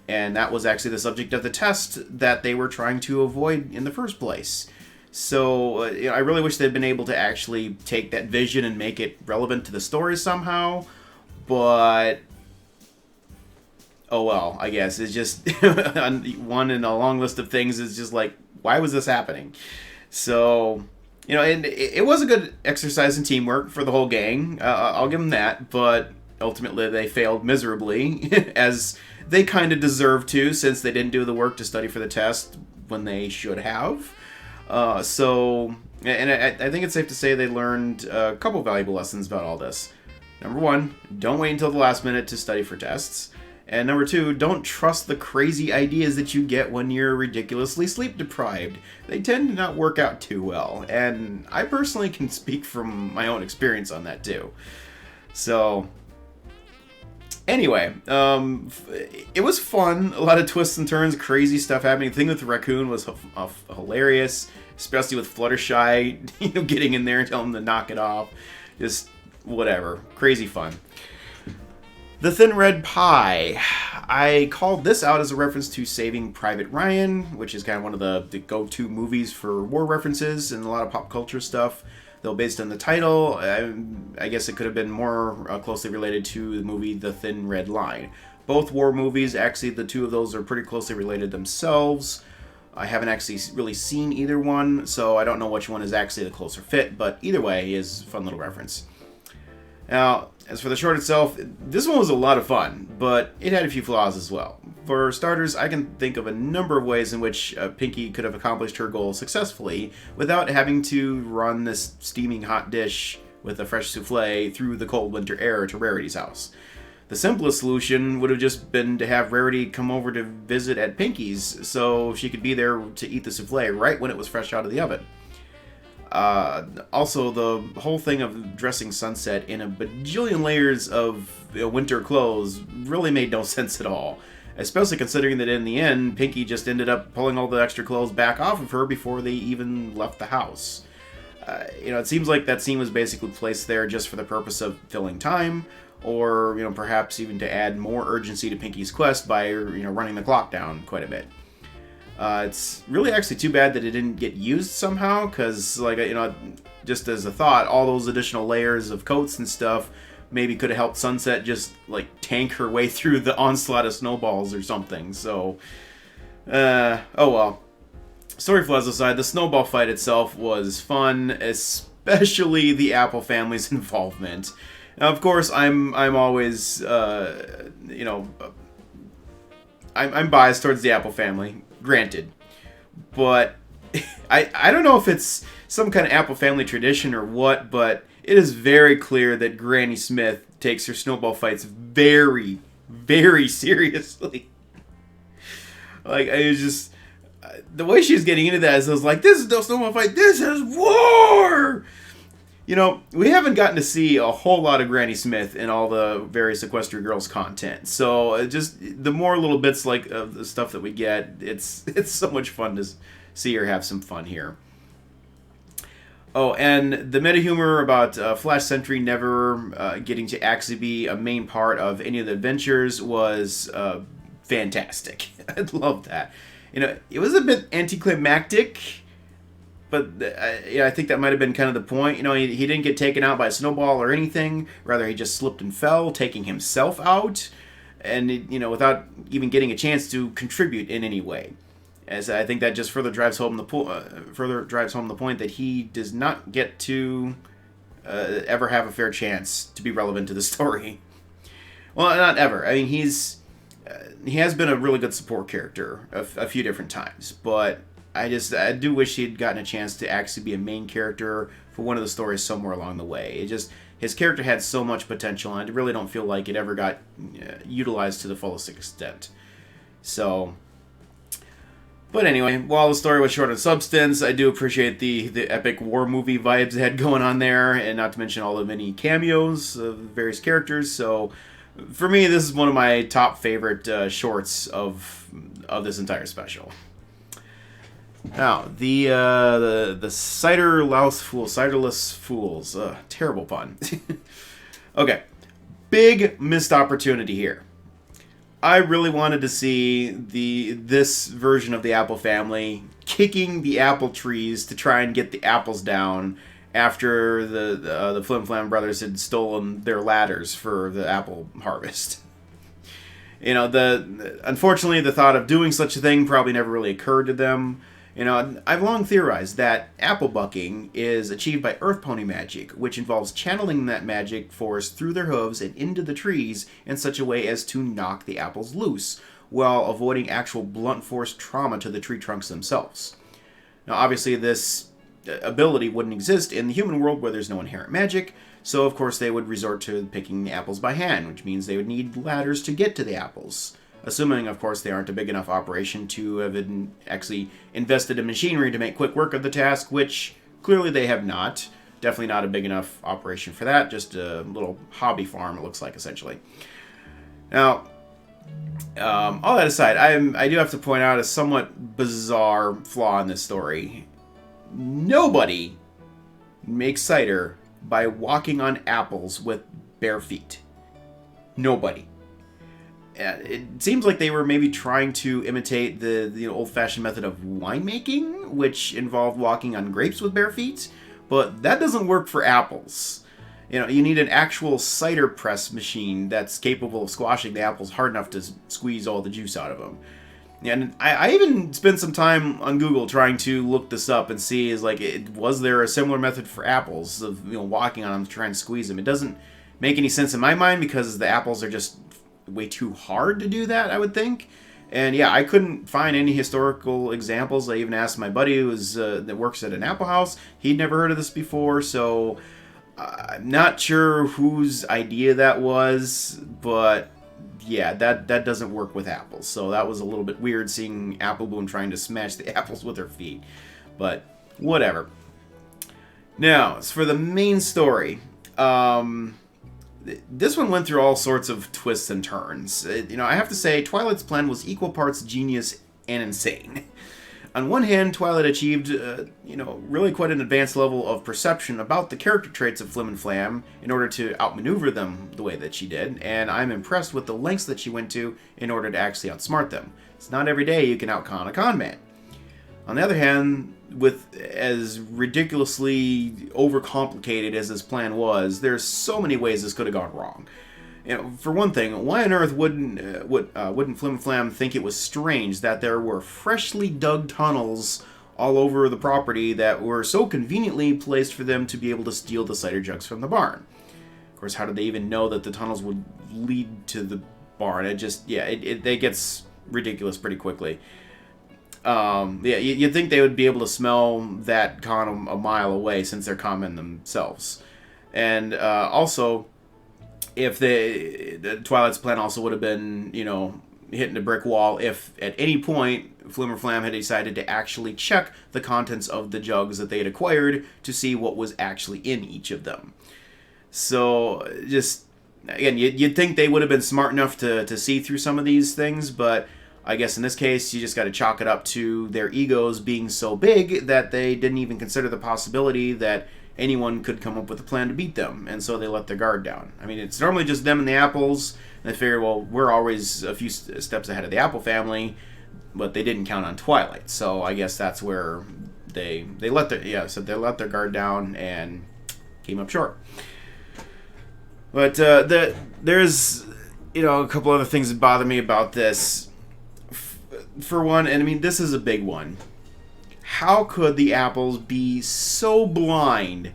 And that was actually the subject of the test that they were trying to avoid in the first place. So I really wish they'd been able to actually take that vision and make it relevant to the story somehow. But oh well, I guess it's just one in a long list of things. Is just like, why was this happening? So and it was a good exercise in teamwork for the whole gang. I'll give them that. But ultimately, they failed miserably, as they kind of deserve to, since they didn't do the work to study for the test when they should have. I think it's safe to say they learned a couple valuable lessons about all this. Number one, don't wait until the last minute to study for tests. And number two, don't trust the crazy ideas that you get when you're ridiculously sleep deprived. They tend to not work out too well. And I personally can speak from my own experience on that too. So anyway, it was fun. A lot of twists and turns, crazy stuff happening. The thing with the raccoon was hilarious, especially with Fluttershy, getting in there and telling him to knock it off. Just whatever, crazy fun. The Thin Red Pie. I called this out as a reference to Saving Private Ryan, which is kind of one of the go-to movies for war references and a lot of pop culture stuff. Though based on the title, I guess it could have been more closely related to the movie The Thin Red Line. Both war movies, actually the two of those are pretty closely related themselves. I haven't actually really seen either one, so I don't know which one is actually the closer fit, but either way is a fun little reference. Now, as for the short itself, this one was a lot of fun, but it had a few flaws as well. For starters, I can think of a number of ways in which Pinkie could have accomplished her goal successfully without having to run this steaming hot dish with a fresh souffle through the cold winter air to Rarity's house. The simplest solution would have just been to have Rarity come over to visit at Pinkie's so she could be there to eat the souffle right when it was fresh out of the oven. Also, the whole thing of dressing Sunset in a bajillion layers of winter clothes really made no sense at all. Especially considering that in the end, Pinkie just ended up pulling all the extra clothes back off of her before they even left the house. It seems like that scene was basically placed there just for the purpose of filling time, or perhaps even to add more urgency to Pinkie's quest by running the clock down quite a bit. It's really actually too bad that it didn't get used somehow, because, just as a thought, all those additional layers of coats and stuff maybe could have helped Sunset just, tank her way through the onslaught of snowballs or something, so, oh well. Story flaws aside, the snowball fight itself was fun, especially the Apple family's involvement. Now, of course, I'm always, I'm biased towards the Apple family. Granted, but I don't know if it's some kind of Apple family tradition or what, but it is very clear that Granny Smith takes her snowball fights very, very seriously. I was just the way she was getting into that, I was like, "This is no snowball fight. This is war." We haven't gotten to see a whole lot of Granny Smith in all the various Equestria Girls content. So just the more little bits of the stuff that we get, it's so much fun to see her have some fun here. Oh, and the meta humor about Flash Sentry never getting to actually be a main part of any of the adventures was fantastic. I love that. It was a bit anticlimactic. But I think that might have been kind of the point. He didn't get taken out by a snowball or anything. Rather, he just slipped and fell, taking himself out, and without even getting a chance to contribute in any way. As I think that just further drives home the point that he does not get to ever have a fair chance to be relevant to the story. Well, not ever. I mean, he has been a really good support character a few different times, but I do wish he had gotten a chance to actually be a main character for one of the stories somewhere along the way. His character had so much potential, and I really don't feel like it ever got utilized to the fullest extent. So, but anyway, while the story was short on substance, I do appreciate the epic war movie vibes it had going on there, and not to mention all the many cameos of various characters. So, For me, this is one of my top favorite shorts of this entire special. Now, the Ciderless Fools. Terrible pun. Okay. Big missed opportunity here. I really wanted to see this version of the Apple family kicking the apple trees to try and get the apples down after the Flim Flam brothers had stolen their ladders for the apple harvest. You know, unfortunately, the thought of doing such a thing probably never really occurred to them. You know, I've long theorized that apple bucking is achieved by earth pony magic, which involves channeling that magic force through their hooves and into the trees in such a way as to knock the apples loose, while avoiding actual blunt force trauma to the tree trunks themselves. Now, obviously, this ability wouldn't exist in the human world where there's no inherent magic, so of course they would resort to picking the apples by hand, which means they would need ladders to get to the apples. Assuming, of course, they aren't a big enough operation to have actually invested in machinery to make quick work of the task, which clearly they have not. Definitely not a big enough operation for that, just a little hobby farm, it looks like, essentially. Now, all that aside, I do have to point out a somewhat bizarre flaw in this story. Nobody makes cider by walking on apples with bare feet. Nobody. It seems like they were maybe trying to imitate the old-fashioned method of winemaking, which involved walking on grapes with bare feet, but that doesn't work for apples. You know, you need an actual cider press machine that's capable of squashing the apples hard enough to squeeze all the juice out of them. And I even spent some time on Google trying to look this up and see, was there a similar method for apples of walking on them to try and squeeze them? It doesn't make any sense in my mind because the apples are just way too hard to do that, I would think. And yeah, I couldn't find any historical examples. I even asked my buddy that works at an apple house. He'd never heard of this before, so I'm not sure whose idea that was, but yeah, that doesn't work with apples. So that was a little bit weird seeing Apple Bloom trying to smash the apples with her feet. But whatever. Now, as for the main story, this one went through all sorts of twists and turns. I have to say, Twilight's plan was equal parts genius and insane. On one hand, Twilight achieved, really quite an advanced level of perception about the character traits of Flim and Flam in order to outmaneuver them the way that she did, and I'm impressed with the lengths that she went to in order to actually outsmart them. It's not every day you can outcon a con man. On the other hand, with as ridiculously overcomplicated as this plan was, there's so many ways this could have gone wrong. For one thing, why on earth wouldn't Flim Flam think it was strange that there were freshly dug tunnels all over the property that were so conveniently placed for them to be able to steal the cider jugs from the barn? Of course, how did they even know that the tunnels would lead to the barn? It gets ridiculous pretty quickly. You'd think they would be able to smell that con a mile away since they're common themselves. And also, if the Twilight's plan also would have been, hitting a brick wall if at any point Flim or Flam had decided to actually check the contents of the jugs that they had acquired to see what was actually in each of them. So, just, again, you'd think they would have been smart enough to see through some of these things, but I guess in this case, you just got to chalk it up to their egos being so big that they didn't even consider the possibility that anyone could come up with a plan to beat them, and so they let their guard down. I mean, it's normally just them and the apples, and they figure, well, we're always a few steps ahead of the Apple family, but they didn't count on Twilight, so I guess that's where they let their guard down and came up short. But there's a couple other things that bother me about this. For one, and I mean, this is a big one. How could the apples be so blind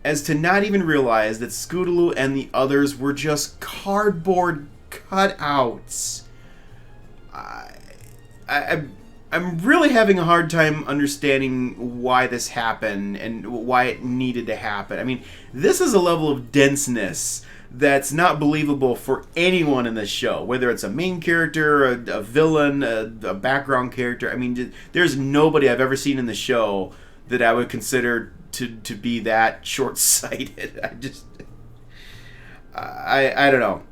as to not even realize that Scootaloo and the others were just cardboard cutouts? I'm really having a hard time understanding why this happened and why it needed to happen. I mean, this is a level of denseness that's not believable for anyone in this show, whether it's a main character, a villain, a background character. I mean, there's nobody I've ever seen in the show that I would consider to be that short-sighted. I don't know.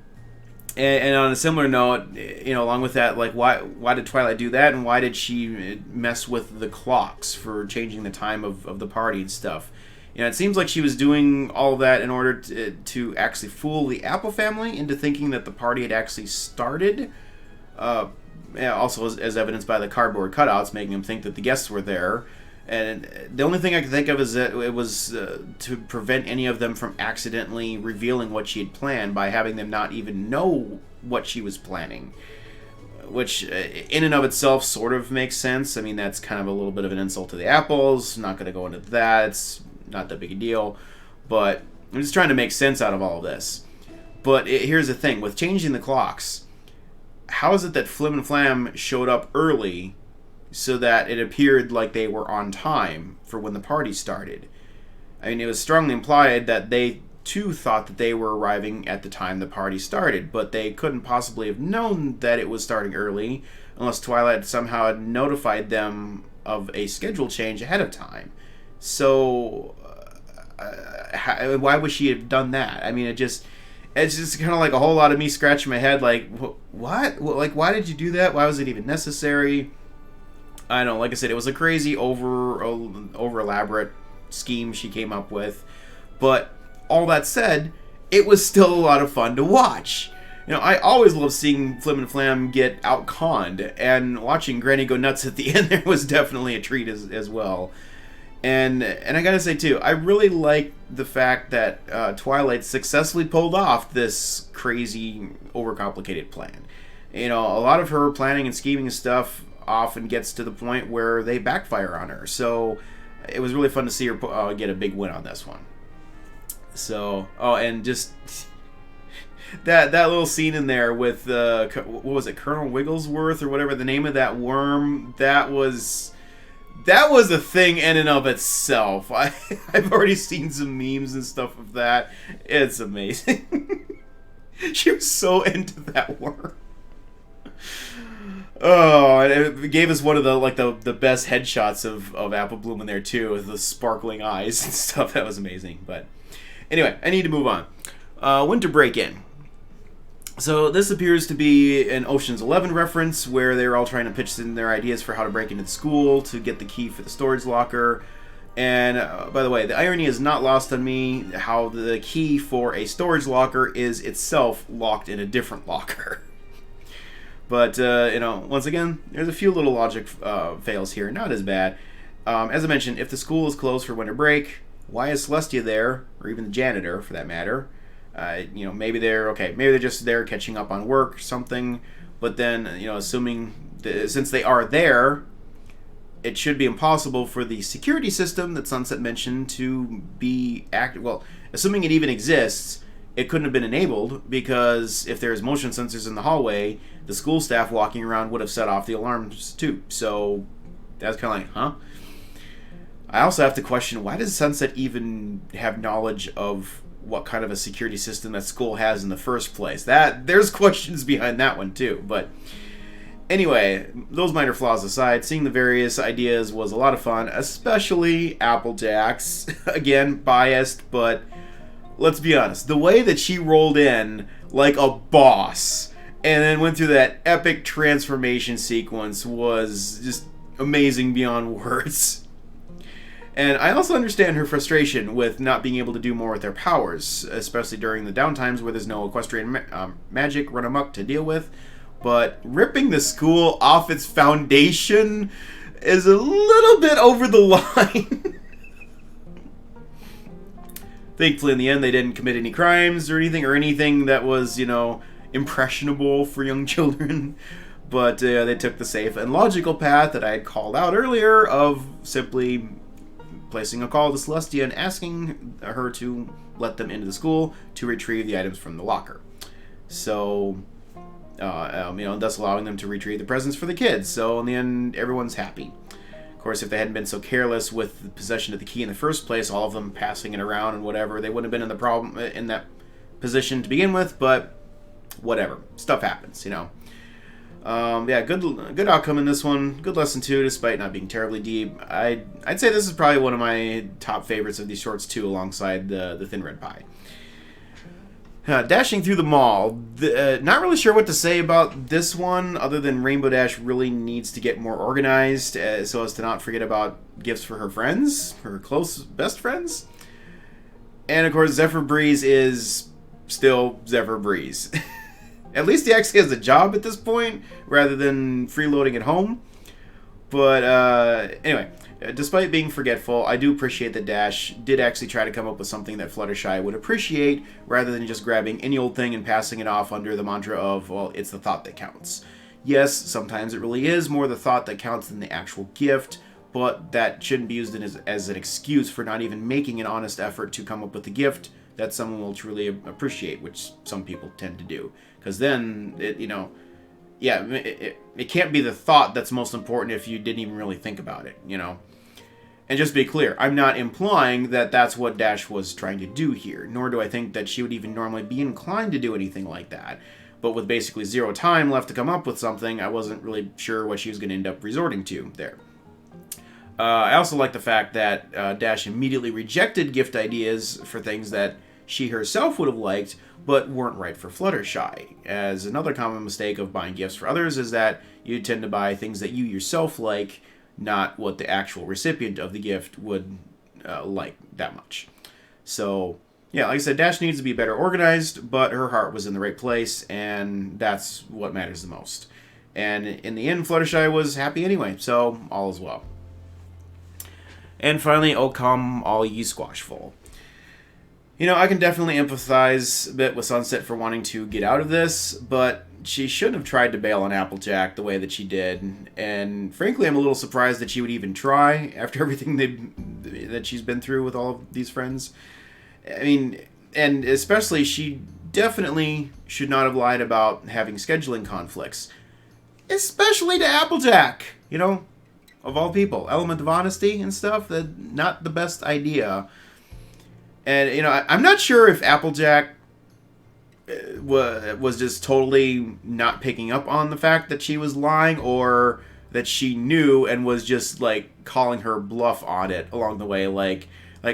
And on a similar note, along with that, like why did Twilight do that, and why did she mess with the clocks for changing the time of the party and stuff? It seems like she was doing all of that in order to actually fool the Apple family into thinking that the party had actually started. Also, as evidenced by the cardboard cutouts, making them think that the guests were there. And the only thing I can think of is that it was to prevent any of them from accidentally revealing what she had planned by having them not even know what she was planning. Which, in and of itself, sort of makes sense. I mean, that's kind of a little bit of an insult to the Apples. Not going to go into that. It's not that big a deal. But I'm just trying to make sense out of all of this. But here's the thing. With changing the clocks, how is it that Flim and Flam showed up early so that it appeared like they were on time for when the party started? I mean, it was strongly implied that they, too, thought that they were arriving at the time the party started, but they couldn't possibly have known that it was starting early unless Twilight somehow had notified them of a schedule change ahead of time. So, why would she have done that? I mean, it's just kind of like a whole lot of me scratching my head, like, what? Like, why did you do that? Why was it even necessary? I don't know, like I said, it was a crazy, over elaborate scheme she came up with. But all that said, it was still a lot of fun to watch. I always love seeing Flim and Flam get out-conned, and watching Granny go nuts at the end there was definitely a treat as well. And I gotta say, too, I really like the fact that Twilight successfully pulled off this crazy, overcomplicated plan. A lot of her planning and scheming and stuff often gets to the point where they backfire on her. So it was really fun to see her get a big win on this one. So, and just that little scene in there with, what was it, Colonel Wigglesworth or whatever the name of that worm, that was a thing in and of itself. I've already seen some memes and stuff of that. It's amazing. She was so into that worm. Oh, and it gave us one of the best headshots of Apple Bloom in there too, with the sparkling eyes and stuff. That was amazing. But anyway, I need to move on. Winter Break-In. So this appears to be an Ocean's 11 reference, where they're all trying to pitch in their ideas for how to break into the school to get the key for the storage locker. And by the way, the irony is not lost on me how the key for a storage locker is itself locked in a different locker. But, once again, there's a few little logic fails here. Not as bad. As I mentioned, if the school is closed for winter break, why is Celestia there? Or even the janitor, for that matter. Maybe they're just there catching up on work or something. But then, assuming since they are there, it should be impossible for the security system that Sunset mentioned to be active. Well, assuming it even exists, it couldn't have been enabled, because if there's motion sensors in the hallway, the school staff walking around would have set off the alarms too. So that's kind of like, huh? I also have to question, why does Sunset even have knowledge of what kind of a security system that school has in the first place? There's questions behind that one too. But anyway, those minor flaws aside, seeing the various ideas was a lot of fun, especially Applejack's. Again, biased, but let's be honest, the way that she rolled in like a boss and then went through that epic transformation sequence was just amazing beyond words. And I also understand her frustration with not being able to do more with their powers, especially during the downtimes where there's no equestrian magic run amok to deal with. But ripping the school off its foundation is a little bit over the line. Thankfully, in the end, they didn't commit any crimes or anything that was, impressionable for young children. But they took the safe and logical path that I had called out earlier of simply placing a call to Celestia and asking her to let them into the school to retrieve the items from the locker. So, thus allowing them to retrieve the presents for the kids. So, in the end, everyone's happy. Of course, if they hadn't been so careless with the possession of the key in the first place, all of them passing it around and whatever, they wouldn't have been in that position to begin with, but whatever. Stuff happens, good outcome in this one. Good lesson too, despite not being terribly deep. I'd say this is probably one of my top favorites of these shorts too, alongside the Thin Red Pie. Dashing through the mall. Not really sure what to say about this one, other than Rainbow Dash really needs to get more organized so as to not forget about gifts for her friends, her close best friends. And of course, Zephyr Breeze is still Zephyr Breeze. At least he actually has a job at this point, rather than freeloading at home. But anyway, despite being forgetful, I do appreciate that Dash did actually try to come up with something that Fluttershy would appreciate, rather than just grabbing any old thing and passing it off under the mantra of, well, it's the thought that counts. Yes, sometimes it really is more the thought that counts than the actual gift, but that shouldn't be used as an excuse for not even making an honest effort to come up with a gift that someone will truly appreciate, which some people tend to do. Because then, it can't be the thought that's most important if you didn't even really think about it, And just to be clear, I'm not implying that that's what Dash was trying to do here, nor do I think that she would even normally be inclined to do anything like that. But with basically zero time left to come up with something, I wasn't really sure what she was going to end up resorting to there. I also like the fact that Dash immediately rejected gift ideas for things that she herself would have liked, but weren't right for Fluttershy. As another common mistake of buying gifts for others is that you tend to buy things that you yourself like, not what the actual recipient of the gift would like that much. So, yeah, like I said, Dash needs to be better organized, but her heart was in the right place, and that's what matters the most. And in the end, Fluttershy was happy anyway, so all is well. And finally, oh come all ye Squashful. I can definitely empathize a bit with Sunset for wanting to get out of this, but she shouldn't have tried to bail on Applejack the way that she did. And frankly, I'm a little surprised that she would even try after everything that she's been through with all of these friends. I mean, and especially, she definitely should not have lied about having scheduling conflicts. Especially to Applejack, of all people. Element of honesty and stuff, not the best idea. And, I'm not sure if Applejack was just totally not picking up on the fact that she was lying, or that she knew and was just, calling her bluff on it along the way. Like,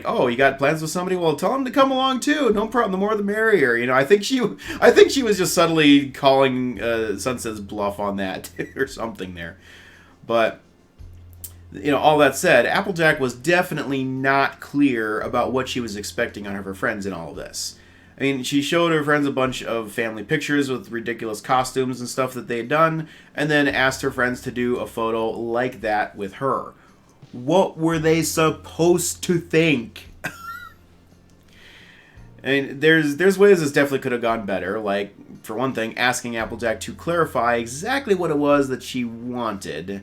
oh, you got plans with somebody? Well, tell them to come along, too. No problem. The more the merrier. I think she was just subtly calling Sunset's bluff on that or something there. But all that said, Applejack was definitely not clear about what she was expecting out of her friends in all of this. I mean, she showed her friends a bunch of family pictures with ridiculous costumes and stuff that they had done, and then asked her friends to do a photo like that with her. What were they supposed to think? I mean, there's ways this definitely could have gone better, like, for one thing, asking Applejack to clarify exactly what it was that she wanted,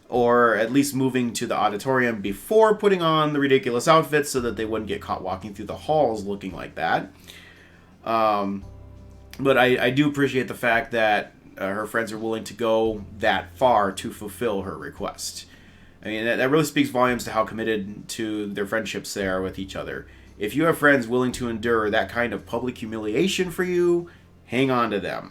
or at least moving to the auditorium before putting on the ridiculous outfits so that they wouldn't get caught walking through the halls looking like that. But I do appreciate the fact that her friends are willing to go that far to fulfill her request. I mean, that really speaks volumes to how committed to their friendships they are with each other. If you have friends willing to endure that kind of public humiliation for you, hang on to them.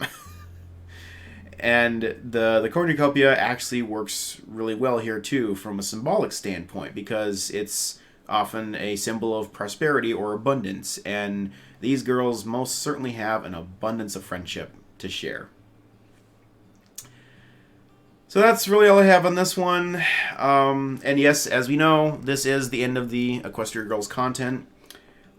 And the cornucopia actually works really well here, too, from a symbolic standpoint, because it's often a symbol of prosperity or abundance, and these girls most certainly have an abundance of friendship to share. So that's really all I have on this one. And yes, as we know, this is the end of the Equestria Girls content.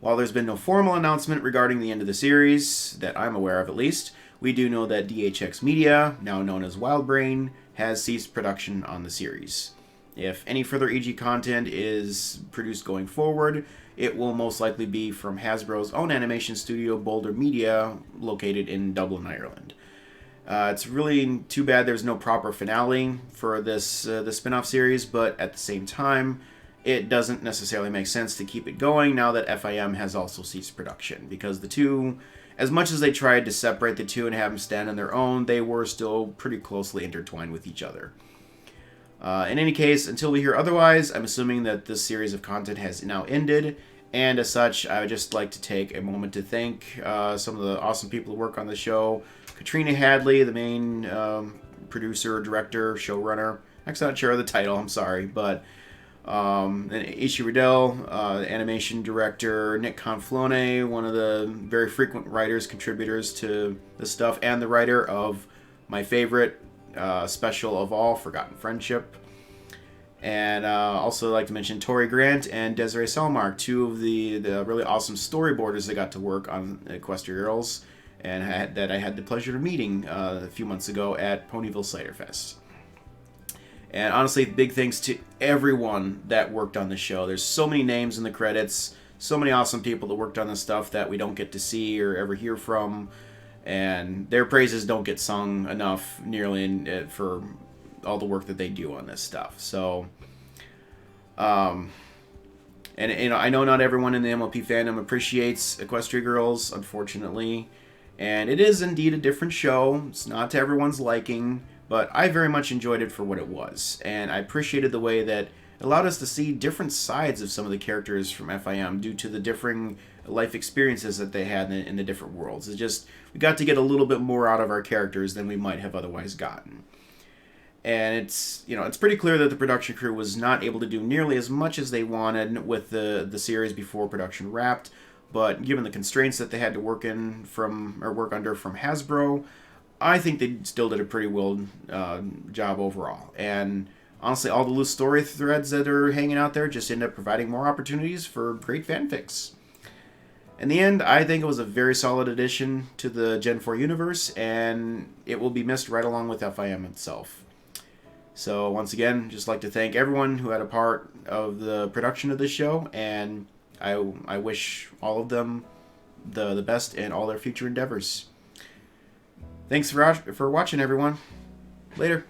While there's been no formal announcement regarding the end of the series, that I'm aware of at least, we do know that DHX Media, now known as WildBrain, has ceased production on the series. If any further EG content is produced going forward, it will most likely be from Hasbro's own animation studio, Boulder Media, located in Dublin, Ireland. It's really too bad there's no proper finale for this the spin-off series, but at the same time, it doesn't necessarily make sense to keep it going now that FIM has also ceased production, because the two, as much as they tried to separate the two and have them stand on their own, they were still pretty closely intertwined with each other. In any case, until we hear otherwise, I'm assuming that this series of content has now ended, and as such, I would just like to take a moment to thank some of the awesome people who work on the show. Katrina Hadley, the main producer, director, showrunner. I'm not sure of the title, I'm sorry, but And Ishi Riddell, animation director, Nick Conflone, one of the very frequent writers, contributors to the stuff, and the writer of my favorite special of all, Forgotten Friendship. And also like to mention Tori Grant and Desiree Selmark, two of the really awesome storyboarders that got to work on Equestria Girls, and that I had the pleasure of meeting a few months ago at Ponyville Cider Fest. And honestly, big thanks to everyone that worked on the show. There's so many names in the credits, so many awesome people that worked on this stuff that we don't get to see or ever hear from, and their praises don't get sung enough nearly for all the work that they do on this stuff. So, and you know, I know not everyone in the MLP fandom appreciates Equestria Girls, unfortunately, and it is indeed a different show. It's not to everyone's liking, but I very much enjoyed it for what it was, and I appreciated the way that it allowed us to see different sides of some of the characters from FIM due to the differing life experiences that they had in the different worlds. It's just, we got to get a little bit more out of our characters than we might have otherwise gotten. And it's, you know, it's pretty clear that the production crew was not able to do nearly as much as they wanted with the series before production wrapped, but given the constraints that they had to work under from Hasbro, I think they still did a pretty well job overall. And honestly, all the loose story threads that are hanging out there just end up providing more opportunities for great fanfics. In the end, I think it was a very solid addition to the Gen 4 universe, and it will be missed right along with FIM itself. So once again, just like to thank everyone who had a part of the production of this show, and I wish all of them the best in all their future endeavors. Thanks for watching, everyone. Later.